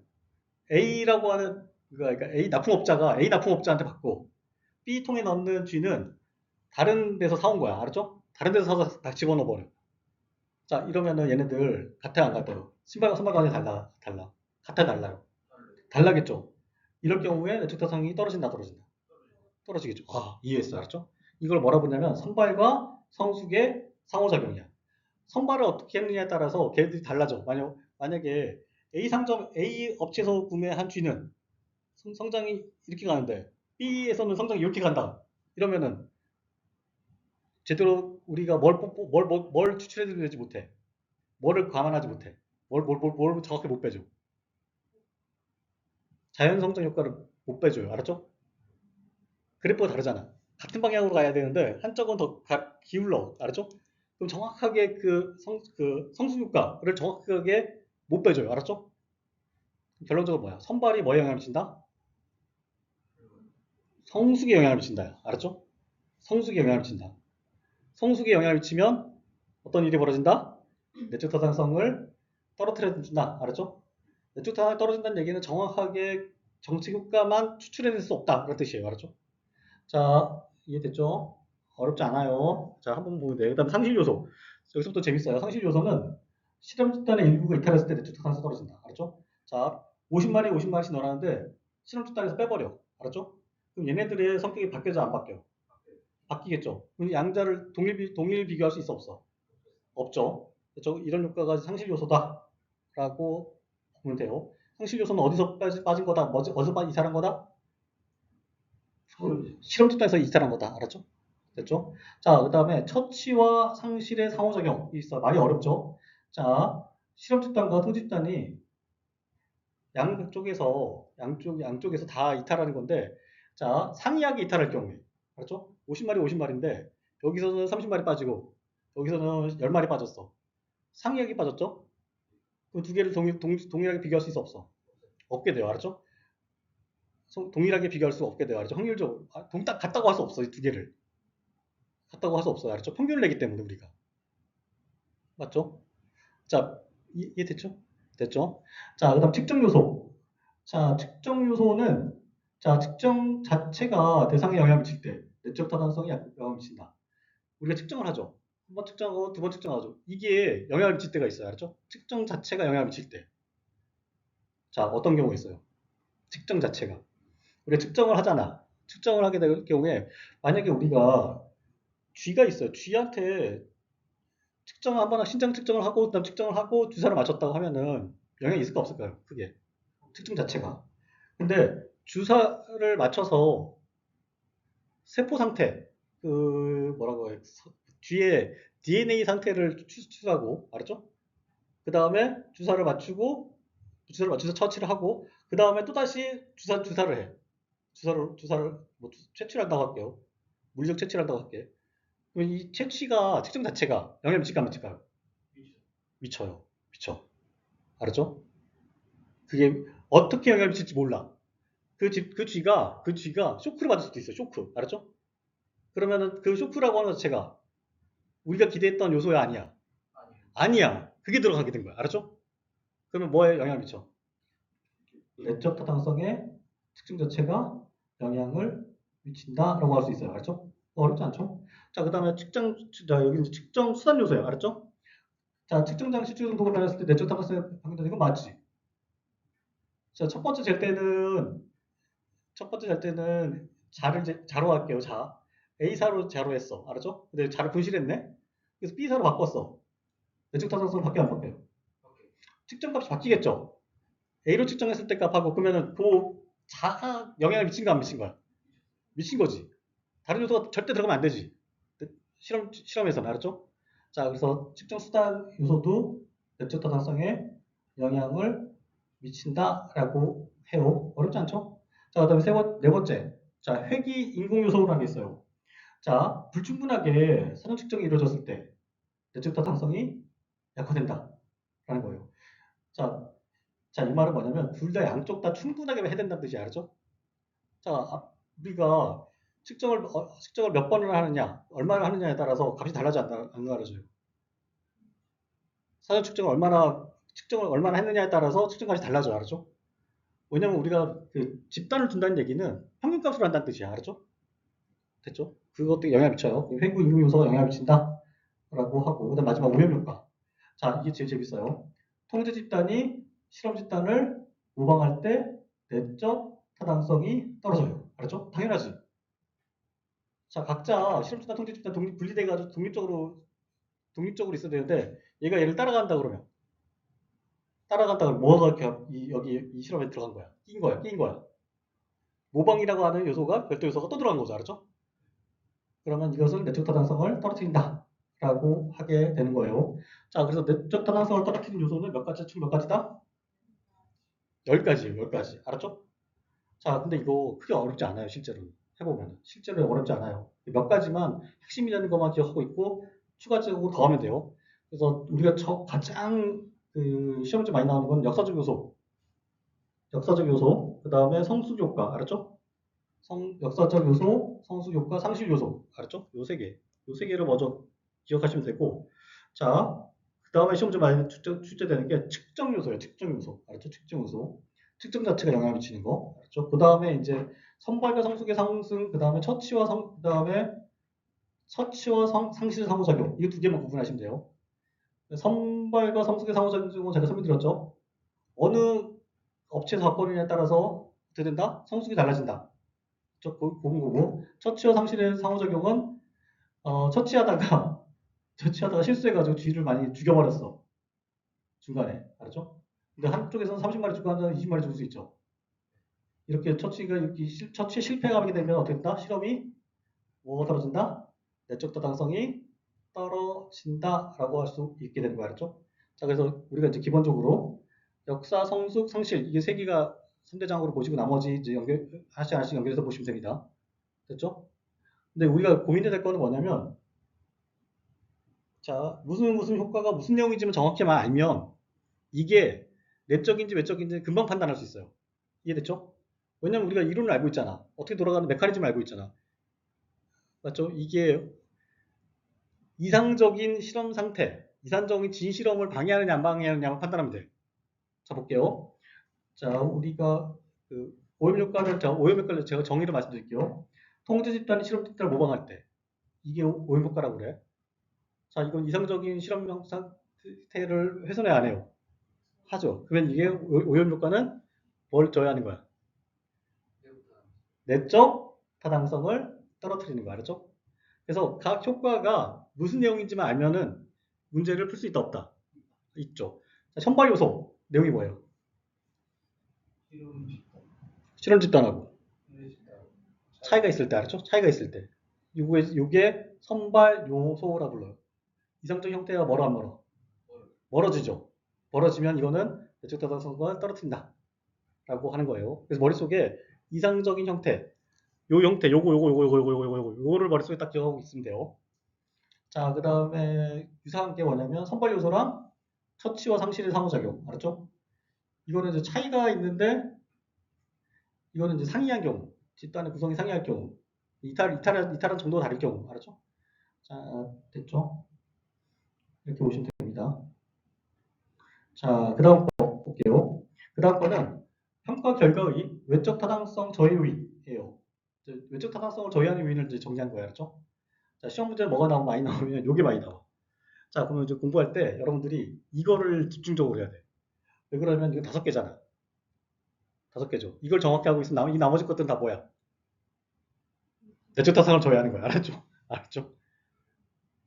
A라고 하는 그러니까 A 납품업자한테 받고 B 통에 넣는 G는 다른 데서 사온 거야. 알았죠? 다른 데서 사서 다 집어넣어 버려. 자, 이러면은 얘네들 같아 안 같아요? 신발 가격이 달라. 같아 달라요. 달라겠죠? 이럴 경우에 내적타상이 떨어진다, 떨어진다. 떨어지겠죠. 아, 이해했어. 알았죠? 이걸 뭐라 부르냐면 선발과 성숙의 상호작용이야. 선발을 어떻게 했느냐에 따라서 걔들이 달라져. 만약에 A 업체에서 구매한 G는 성장이 이렇게 가는데 B에서는 성장이 이렇게 간다. 이러면은 제대로 우리가 뭘 추출해내지 못해. 뭐를 감안하지 못해. 뭘 정확히 못 빼줘. 자연 성장 효과를 못 빼줘요. 알았죠? 그래프가 다르잖아. 같은 방향으로 가야 되는데 한쪽은 더 기울러. 알았죠? 그럼 정확하게 그 성숙 효과를 정확하게 못 빼줘요. 알았죠? 결론적으로 뭐야? 선발이 뭐에 영향을 미친다? 성숙에 영향을 미친다. 알았죠? 성숙에 영향을 미친다. 성숙에 영향을 미치면 어떤 일이 벌어진다? 내적 타당성을 떨어뜨려준다. 알았죠? 내적 타당성이 떨어진다는 얘기는 정확하게 정책 효과만 추출해낼 수 없다. 그런 뜻이에요. 알았죠? 자, 이해됐죠? 어렵지 않아요. 자, 한번 보면 돼요. 그 다음에 상실 요소. 여기서부터 재밌어요. 상실 요소는 실험 집단의 일부가 이탈했을 때 내적 타당성이 떨어진다. 알았죠? 자, 50마리씩 넣어놨는데 실험 집단에서 빼버려. 알았죠? 그럼 얘네들의 성격이 바뀌어져 안 바뀌어? 바뀌겠죠. 그럼 양자를 동일 비교할 수 있어 없어? 없죠. 그렇죠? 이런 효과가 상실 요소다. 라고 보면 돼요. 상실 요소는 어디서 빠진 거다? 어디서 이탈한 거다? 실험 집단에서 이탈한 거다. 알았죠? 됐죠? 자, 그 다음에 처치와 상실의 상호작용이 있어. 말이 어렵죠? 자, 실험 집단과 통지 집단이 양쪽에서 다 이탈하는 건데, 자, 상이하게 이탈할 경우에, 알았죠? 50마리인데, 여기서는 30마리 빠지고, 여기서는 10마리 빠졌어. 상이하게 빠졌죠? 그 두 개를 동일하게 비교할 수 있어, 없어? 없게 돼요. 알았죠? 동일하게 비교할 수 없게 돼요. 알았죠? 확률적으로. 같다고 할 수 없어, 이 두 개를. 같다고 할 수 없어요. 알았죠? 평균을 내기 때문에 우리가. 맞죠? 자, 이해됐죠? 됐죠? 자, 그 다음 측정 요소. 자, 측정 요소는, 자, 측정 자체가 대상에 영향을 미칠 때, 내적 타당성이 영향을 미친다. 우리가 측정을 하죠. 한 번 측정하고 두 번 측정하죠. 이게 영향을 미칠 때가 있어요. 알았죠? 측정 자체가 영향을 미칠 때. 자, 어떤 경우가 있어요? 측정 자체가. 우리가 측정을 하잖아. 측정을 하게 될 경우에, 만약에 우리가 쥐가 있어요. 쥐한테 한번 신장 측정을 하고, 그다음 측정을 하고 주사를 맞췄다고 하면은 영향이 있을까 없을까요? 그게. 특징 자체가. 근데 주사를 맞춰서 세포 상태, 뭐라고 해, 뒤에 DNA 상태를 추출하고, 알았죠? 그 다음에 주사를 맞춰서 처치를 하고, 그 다음에 또다시 주사를 해. 뭐, 채취한다고 할게요. 물리적 채취한다고 할게. 그럼 이 채취가, 측정 자체가 영향을 미칠까 안 미칠까요? 미쳐요. 미쳐. 알았죠? 그게 어떻게 영향을 미칠지 몰라. 그 쥐가 쇼크를 받을 수도 있어요. 쇼크. 알았죠? 그러면은 그 쇼크라고 하는 자체가 우리가 기대했던 요소야 아니야? 아니야. 그게 들어가게 된 거야. 알았죠? 그러면 뭐에 영향을 미쳐? 내적 타당성의 특징 자체가 영향을 미친다라고 할 수 있어요. 알았죠? 어렵지 않죠? 자, 그 다음에 여기 이제 측정 수단 요소예요. 알았죠? 자, 측정 장치 추정 도구를 달았을 때 내적 타당성이 바뀐다는 건 맞지? 자, 첫 번째 잘 때는 자로 할게요. A사로 자로 했어. 알았죠? 근데 자를 분실했네? 그래서 B사로 바꿨어. 내적 타당성 바뀌어 안 바뀌어요? 측정값이 바뀌겠죠? A로 측정했을 때 값하고 그러면은 그 자가 영향을 미친가 안 미친 거야? 미친 거지. 다른 요소가 절대 들어가면 안 되지. 실험에서는 알았죠? 자, 그래서 측정 수단 요소도 내적 타당성에 영향을 미친다라고 해요. 어렵지 않죠? 자, 그다음에 네 번째. 자, 회귀 인공 요소라는 게 있어요. 자, 불충분하게 사전 측정이 이루어졌을 때 내적 타당성이 약화된다라는 거예요. 자, 이 말은 뭐냐면 둘 다 양쪽 다 충분하게 해야 된다는 뜻이 알죠? 자, 우리가 측정을 몇 번을 하느냐, 얼마나 하느냐에 따라서 값이 달라져 안 달라져요. 사전 측정을 얼마나 했느냐에 따라서 측정값이 달라져 알았죠? 왜냐면 우리가 그 집단을 둔다는 얘기는 평균값으로 한다는 뜻이야. 알았죠? 됐죠? 그것도 영향을 미쳐요. 횡구 인구 요소가 영향을 미친다. 라고 하고, 그다음 마지막 오염효과. 자, 이게 제일 재밌어요. 통제 집단이 실험 집단을 모방할 때 내적 타당성이 떨어져요. 알았죠? 당연하지. 자, 각자 실험 집단, 통제 집단 분리돼가지고 독립적으로 있어야 되는데, 얘가 얘를 따라간다 그러면 뭐가 이렇게 여기 이 실험에 들어간 거야? 끼인 거야. 모방이라고 하는 요소가 별도 요소가 또 들어간 거죠. 알았죠? 그러면 이것은 내적 타당성을 떨어뜨린다. 라고 하게 되는 거예요. 자, 그래서 내적 타당성을 떨어뜨리는 요소는 몇 가지, 총 몇 가지다? 10가지예요, 10가지. 알았죠? 자, 근데 이거 크게 어렵지 않아요, 실제로. 해보면. 실제로 어렵지 않아요. 몇 가지만 핵심이라는 것만 기억하고 있고, 추가적으로 더 하면 돼요. 그래서 우리가 가장 그 시험에 많이 나오는 건 역사적 요소, 그 다음에 성숙 효과, 알았죠? 역사적 요소, 성숙 효과, 상실 요소, 알았죠? 요 세 개. 요 세 개를 먼저 기억하시면 되고, 자, 그 다음에 시험 좀 많이 출제되는 게 측정 요소예요. 측정 요소, 알았죠? 측정 요소. 측정 자체가 영향을 미치는 거, 알았죠? 그 다음에 이제 선발과 성숙의 상승, 그 다음에 상실 상호작용. 이 두 개만 구분하시면 돼요. 선발과 성숙의 상호작용은 제가 설명드렸죠. 어느 업체 사건에 따라서 어떻게 된다? 성숙이 달라진다. 고른 거고. 처치와 상실의 상호작용은 처치하다가 실수해가지고 쥐를 많이 죽여버렸어. 중간에. 알았죠? 근데 한쪽에서는 30마리 죽고 한쪽에서는 20마리 죽을 수 있죠. 이렇게 처치 실패가 하게 되면 어떻게 된다? 실험이 뭐가 떨어진다? 내적 타당성이 떨어진다라고 할 수 있게 되는 거 알았죠? 자, 그래서 우리가 이제 기본적으로 역사, 성숙, 상실 이게 세 개가 3대장으로 보시고 나머지 이제 하나씩 연결해서 보시면 됩니다. 됐죠? 근데 우리가 고민해야 될 거는 뭐냐면 자, 무슨 효과가 무슨 내용인지만 정확히만 알면 이게 내적인지 외적인지 금방 판단할 수 있어요. 이해됐죠? 왜냐면 우리가 이론을 알고 있잖아. 어떻게 돌아가는 메커니즘을 알고 있잖아. 맞죠? 이게 이상적인 실험 상태, 이상적인 진실험을 방해하느냐 안 방해하느냐만 판단하면 돼. 자, 볼게요. 자, 우리가 그 오염효과를 제가 정의를 말씀드릴게요. 통제 집단이 실험 집단을 모방할 때 이게 오염효과라고 그래. 자, 이건 이상적인 실험 상태를 훼손해 안 해요. 하죠. 그러면 이게 오염효과는 뭘 줘야 하는 거야? 내적 타당성을 떨어뜨리는 거 알았죠? 그래서 각 효과가 무슨 내용인지만 알면은 문제를 풀 수 있다 없다? 있죠. 자, 선발 요소 내용이 뭐예요? 실험 집단하고 차이가 있을 때 알았죠? 차이가 있을 때 요게 선발 요소라 불러요. 이상적 형태가 멀어 안 멀어? 멀어지죠. 멀어지면 이거는 내적 타당성을 떨어뜨린다 라고 하는 거예요. 그래서 머릿속에 이상적인 형태 요 형태 요거를 머릿속에 딱 기억하고 있으면 돼요. 자, 그 다음에 유사한 게 뭐냐면 선발 요소랑 처치와 상실의 상호작용 알았죠? 이거는 이제 차이가 있는데 이거는 이제 상이한 경우, 집단의 구성이 상이할 경우, 이탈한 정도가 다를 경우, 알았죠? 자, 됐죠? 이렇게 보시면 됩니다. 자, 그 다음 거 볼게요. 그 다음 거는 평가 결과의 외적 타당성 저해 요인이에요. 외적 타당성을 저해하는 요인을 이제 정리한 거예요. 알았죠? 자, 시험 문제 뭐가 나오면 많이 나오면 요게 많이 나와. 자, 그러면 이제 공부할 때 여러분들이 이거를 집중적으로 해야 돼. 왜 그러면 이거 5개잖아. 5개죠. 이걸 정확히 하고 있으면 이 나머지 것들은 다 뭐야? 외적 타당성을 저해하는 거야. 알았죠? 알았죠?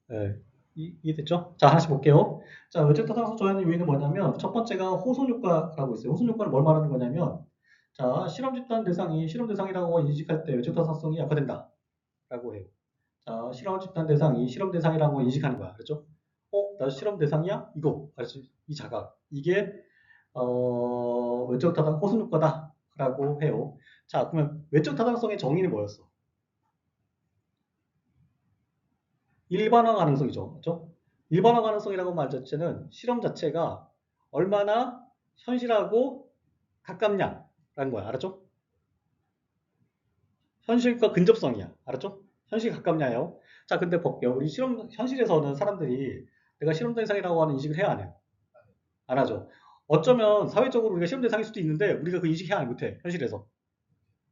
네. 이해됐죠? 자, 하나씩 볼게요. 자, 외적 타당성 저해하는 요인은 뭐냐면 첫 번째가 호손 효과라고 있어요. 호손 효과는 뭘 말하는 거냐면 자, 실험 집단 대상이 실험 대상이라고 인식할 때 외적 타당성이 약화된다. 라고 해요. 자, 실험 집단 대상이 실험 대상이라고 인식하는 거야. 그렇죠? 나 실험 대상이야? 이거. 알았지? 이 자각. 이게 외적 타당 호손 효과다라고 해요. 자, 그러면 외적 타당성의 정의는 뭐였어? 일반화 가능성이죠. 그렇죠? 일반화 가능성이라고 말 자체는 실험 자체가 얼마나 현실하고 가깝냐라는 거야. 알았죠? 현실과 근접성이야. 알았죠? 현실이 가깝냐요. 자, 근데 볼게요. 우리 현실에서는 사람들이 내가 실험 대상이라고 하는 인식을 해야 안 해요? 안 하죠. 어쩌면 사회적으로 우리가 실험 대상일 수도 있는데 우리가 그 인식 해야 못해. 현실에서.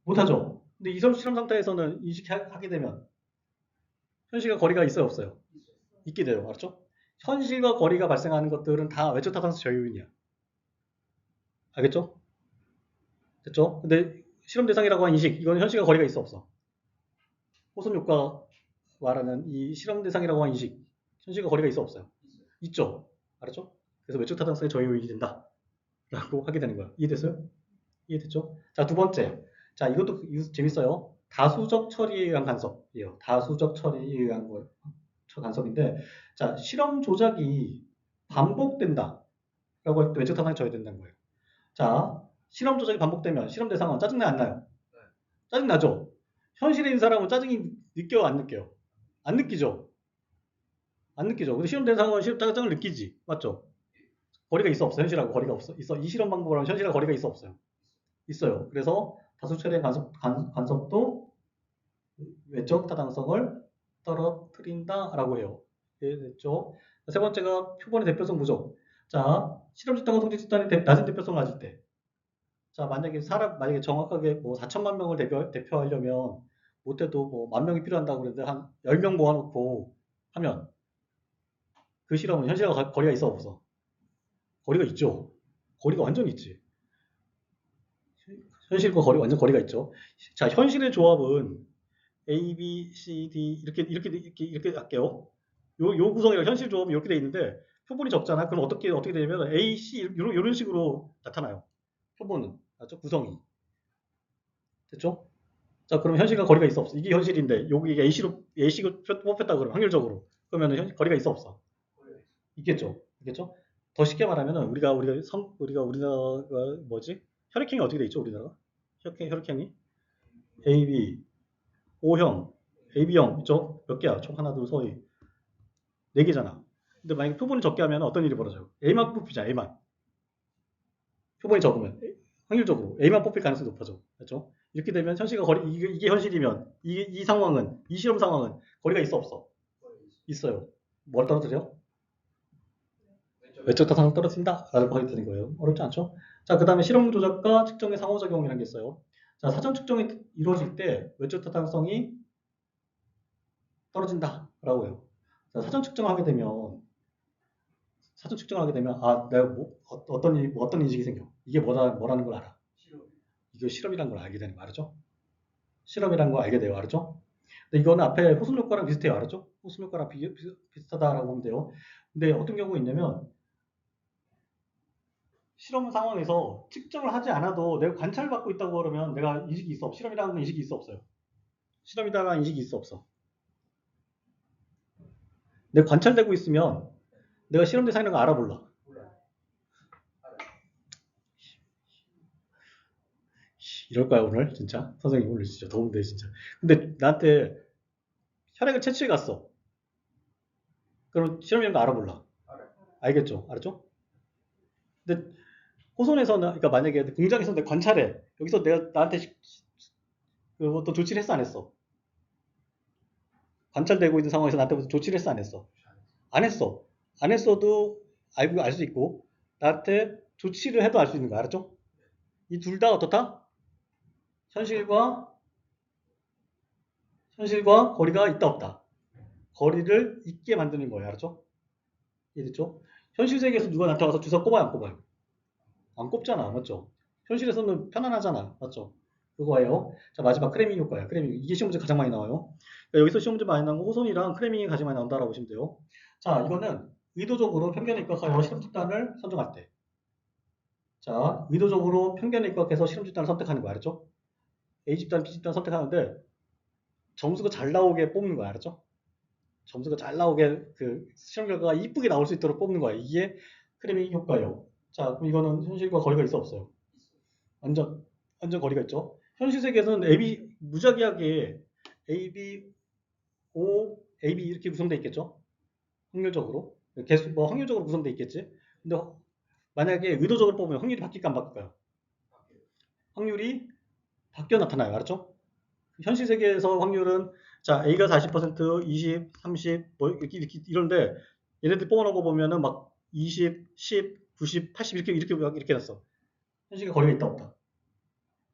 못하죠. 근데 이 실험 상태에서는 인식하게 되면 현실과 거리가 있어요, 없어요? 있게 돼요. 알았죠? 현실과 거리가 발생하는 것들은 다 외적 타당성 저요인이야. 알겠죠? 됐죠? 근데 실험 대상이라고 하는 인식, 이거는 현실과 거리가 있어, 없어? 호손 효과 말하는 이 실험 대상이라고 하는 인식, 현실과 거리가 있어, 없어요? 있죠? 알았죠? 그래서 외적 타당성이 저요인이 된다. 라고 하게 되는 거야. 이해됐어요? 이해됐죠? 자, 두 번째. 자, 이것도 재밌어요. 다수적 처리에 의한 간섭이에요. 다수적 처리에 의한 거, 간섭인데, 자, 실험 조작이 반복된다. 라고 할 때 외적 타당성이 저해야 된다는 거예요. 자, 실험 조작이 반복되면 실험 대상은 짜증나 안 나요? 짜증나죠? 현실에 있는 사람은 짜증이 느껴요, 안 느껴요? 안 느끼죠? 안 느끼죠? 근데 실험 대상은 짜증을 느끼지. 맞죠? 거리가 있어, 없어? 현실하고 거리가 없어? 있어. 이 실험 방법이랑 현실하고 거리가 있어, 없어요? 있어요. 그래서 다수처리의 간섭도 외적 타당성을 떨어뜨린다라고 해요. 이해됐죠? 세 번째가 표본의 대표성 부족. 자, 실험 집단과 통제 집단이 낮은 대표성을 가질 때. 자, 만약에 정확하게 뭐 4천만 명을 대표하려면 못해도 뭐 10,000명이 필요한다고 그러는데 한 10명 모아놓고 하면 그 실험은 현실과 거리가 있어, 없어? 거리가 있죠. 거리가 완전 있지. 현실과 완전 거리가 있죠. 자, 현실의 조합은 A, B, C, D 이렇게 할게요. 요 구성이랑 현실 조합이 이렇게 돼 있는데 표본이 적잖아. 그럼 어떻게 되냐면 A, C 이런 식으로 나타나요. 표본은 맞죠? 구성이 됐죠? 자, 그럼 현실과 거리가 있어, 없어? 이게 현실인데 여기 A씨로 뽑혔다 그러면 확률적으로 그러면 거리가 있어, 없어? 있겠죠. 있겠죠? 더 쉽게 말하면 우리나라가 뭐지? 혈액형이 어떻게 돼 있죠? 우리나라가 혈액형이 AB, O형, AB형 있죠? 몇 개야? 총 하나, 둘, 서희 네 개잖아. 근데 만약에 표본이 적게 하면 어떤 일이 벌어져요? A만 뽑히자, A만. 표본이 적으면 확률적으로 A만 뽑힐 가능성이 높아져. 그렇죠? 이렇게 되면 현실과 거리 이게 현실이면 이 실험 상황은 거리가 있어, 없어? 있어요. 뭘 떨어뜨려? 외적 타산을 떨어뜨린다? 라고 하게 되는 거예요. 어렵지 않죠? 자, 그 다음에 실험 조작과 측정의 상호작용이라는 게 있어요. 자, 사전 측정이 이루어질 때 외적 타당성이 떨어진다라고 해요. 자, 사전 측정을 하게 되면 내가 어떤 인식이 생겨. 이게 뭐라는 걸 알아. 이게 실험이라는 걸 알게 되는 거 알죠? 실험이라는 걸 알게 돼요. 알죠? 근데 이거는 앞에 호순 효과랑 비슷해요. 알았죠? 호순 효과랑 비슷하다라고 보면 돼요. 근데 어떤 경우가 있냐면 실험 상황에서 측정을 하지 않아도 내가 관찰을 받고 있다고 그러면 내가 인식이 있어. 실험이라는 건 인식이 있어, 없어요? 실험이다라는 인식이 있어, 없어? 내가 관찰되고 있으면 내가 실험 대상이라는 걸 알아, 몰라? 이럴까요, 오늘? 진짜? 선생님, 오늘 진짜 더운데, 진짜. 근데 나한테 혈액을 채취해 갔어. 그럼 실험이라는 거 알아, 몰라? 알겠죠? 알았죠? 근데 호선에서는, 그러니까 만약에 공장에서 내가 관찰해. 여기서 내가 나한테 그 어떤 조치를 했어, 안 했어? 관찰되고 있는 상황에서 나한테 무슨 조치를 했어, 안 했어? 안 했어. 안 했어도 알고 알 수 있고, 나한테 조치를 해도 알 수 있는 거 알았죠? 이 둘 다 어떻다? 현실과 현실과 거리가 있다 없다. 거리를 있게 만드는 거예요, 알았죠? 이해됐죠? 현실 세계에서 누가 나한테 와서 주사 꼽아요, 안 꼽아요? 안 꼽잖아, 맞죠? 현실에서는 편안하잖아, 맞죠? 그거예요. 자, 마지막 크래밍 효과예요. 크래밍. 이게 시험 문제 가장 많이 나와요. 그러니까 여기서 시험 문제 많이 나온 거 호손이랑 크래밍이 가장 많이 나온다라고 보시면 돼요. 자, 이거는 의도적으로 편견에 입각하여 실험 집단을 선정할 때. 자, 의도적으로 편견에 입각해서 실험 집단을 선택하는 거 알았죠? A 집단, B 집단 선택하는데 점수가 잘 나오게 뽑는 거 알았죠? 점수가 잘 나오게 그 시험 결과가 이쁘게 나올 수 있도록 뽑는 거야. 이게 크래밍 효과예요. 자, 그럼 이거는 현실과 거리가 있어 없어요? 완전 완전 거리가 있죠. 현실 세계에서는 AB 무작위하게 AB, O, AB 이렇게 구성돼 있겠죠. 확률적으로 개수 뭐 확률적으로 구성돼 있겠지. 근데 만약에 의도적으로 뽑으면 확률이 바뀔까 안 바뀔까요? 확률이 바뀌어 나타나요. 알았죠? 현실 세계에서 확률은 자 A가 40%, 20, 30, 뭐 이렇게 이런데 얘네들 뽑아놓은 거 보면은 막 20, 10, 90, 80 이렇게 났어. 현실과 거리가 있다 없다.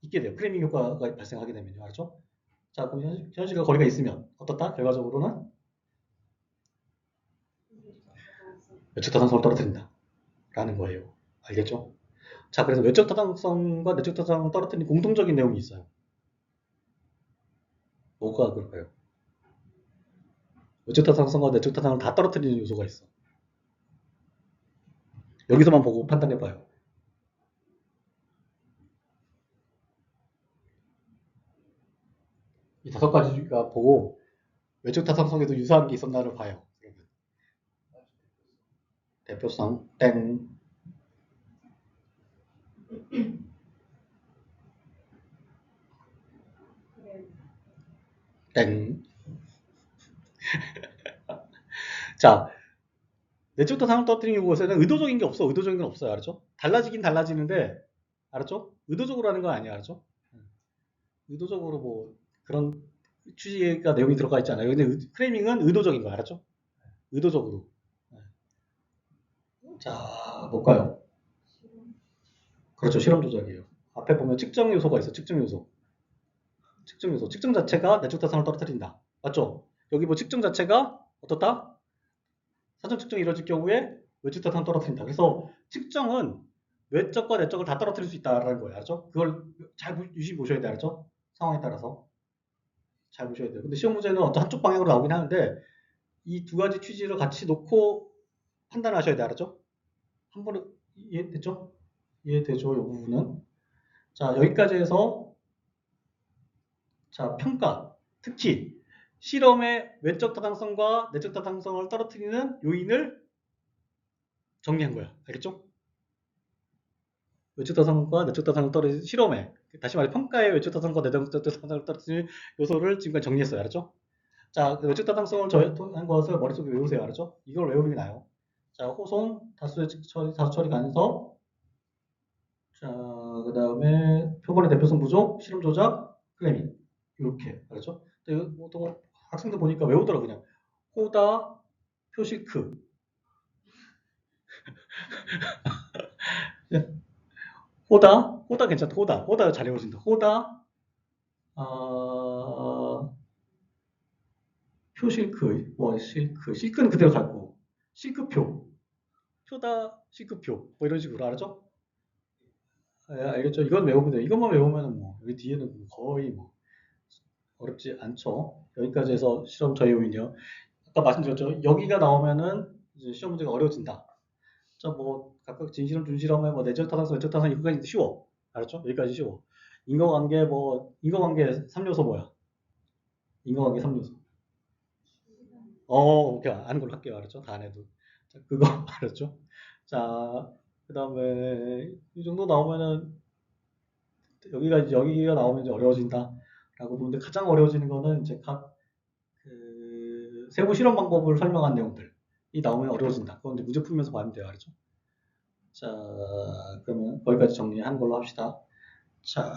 있게 돼요. 프레밍 효과가 발생하게 되면요. 알았죠? 자, 그럼 현실과 거리가 있으면 어떻다? 결과적으로는 외적 타당성을 떨어뜨린다. 라는 거예요. 알겠죠? 자, 그래서 외적 타당성과 내적 타당성을 떨어뜨리는 공통적인 내용이 있어요. 뭐가 그럴까요? 외적 타당성과 내적 타당성을 다 떨어뜨리는 요소가 있어. 여기서만 보고 판단해봐요. 이 다섯 가지가 보고 외적 타당성에도 유사한 게 있었나를 봐요. 대표성 땡. 땡. 자, 내적 타당성을 떨어뜨리는 곳에는 의도적인 게 없어. 의도적인 건 없어요. 알았죠? 달라지긴 달라지는데 알았죠? 의도적으로 하는 건 아니야. 알았죠? 의도적으로 뭐 그런 취지가 내용이 들어가 있지 않아요. 근데 프레이밍은 의도적인 거 알았죠? 의도적으로. 자, 볼까요? 그렇죠. 실험 조작이에요. 앞에 보면 측정 요소가 있어. 측정 요소. 측정 요소. 측정 자체가 내적 타산을 떨어뜨린다. 맞죠? 여기 뭐 측정 자체가 어떻다? 사전 측정이 이루어질 경우에 외적 타산을 떨어뜨린다. 그래서 측정은 외적과 내적을 다 떨어뜨릴 수 있다라는 거예요. 알죠? 그걸 잘 유심히 보셔야 돼요. 알죠? 상황에 따라서 잘 보셔야 돼요. 근데 시험 문제는 어떤 한쪽 방향으로 나오긴 하는데 이 두 가지 취지를 같이 놓고 판단하셔야 돼. 알았죠? 한 번에 이해됐죠? 이해되죠? 이 부분은. 자, 여기까지 해서 자, 평가. 특히 실험의 외적 타당성과 내적 타당성을 떨어뜨리는 요인을 정리한 거야. 알겠죠? 외적 타당성과 내적 타당성을 떨어뜨리는 실험에 다시 말해 평가의 외적 타당성과 내적 타당성을 떨어뜨리는 요소를 지금까지 정리했어요. 알았죠? 자, 그 외적 타당성을 한 것을 머릿속에 외우세요. 알았죠? 이걸 외우는 게 나아요. 자, 호송, 다수 처리 간섭, 자, 그 다음에 표본의 대표성 부족, 실험 조작, 클레밍. 이렇게. 알았죠? 근데 보통 학생들 보니까 외우더라, 그냥. 호다, 표시크. 호다 괜찮다. 호다 잘 외워진다. 호다, 표실크, 뭐, 실크는 그대로 갈고, 실크표, 표다, 실크표, 뭐 이런 식으로 알았죠? 예, 알겠죠? 이건 외우면 돼. 이것만 외우면 뭐, 여기 뒤에는 거의 뭐, 어렵지 않죠. 여기까지 해서 실험 저희 요인이요. 아까 말씀드렸죠. 여기가 나오면은 이제 시험 문제가 어려워진다. 자, 뭐 각각 진실험, 준실험에 뭐 내적 타당성, 외적 타당성 이거까지 쉬워. 알았죠? 여기까지 쉬워. 인과관계 뭐 인과관계 3요소 뭐야? 인과관계 3요소. 오케이. 아는 걸로 할게요. 알았죠? 다 안 해도. 자, 그거 알았죠? 자, 그다음에 이 정도 나오면은 여기가 나오면 이제 어려워진다라고 보는데 가장 어려워지는 거는 이제 각 세부 실험 방법을 설명한 내용들이 나오면 어려워진다. 그건 이제 문제 풀면서 봐야 돼요. 알았죠? 자, 그러면 거기까지 정리한 걸로 합시다. 자,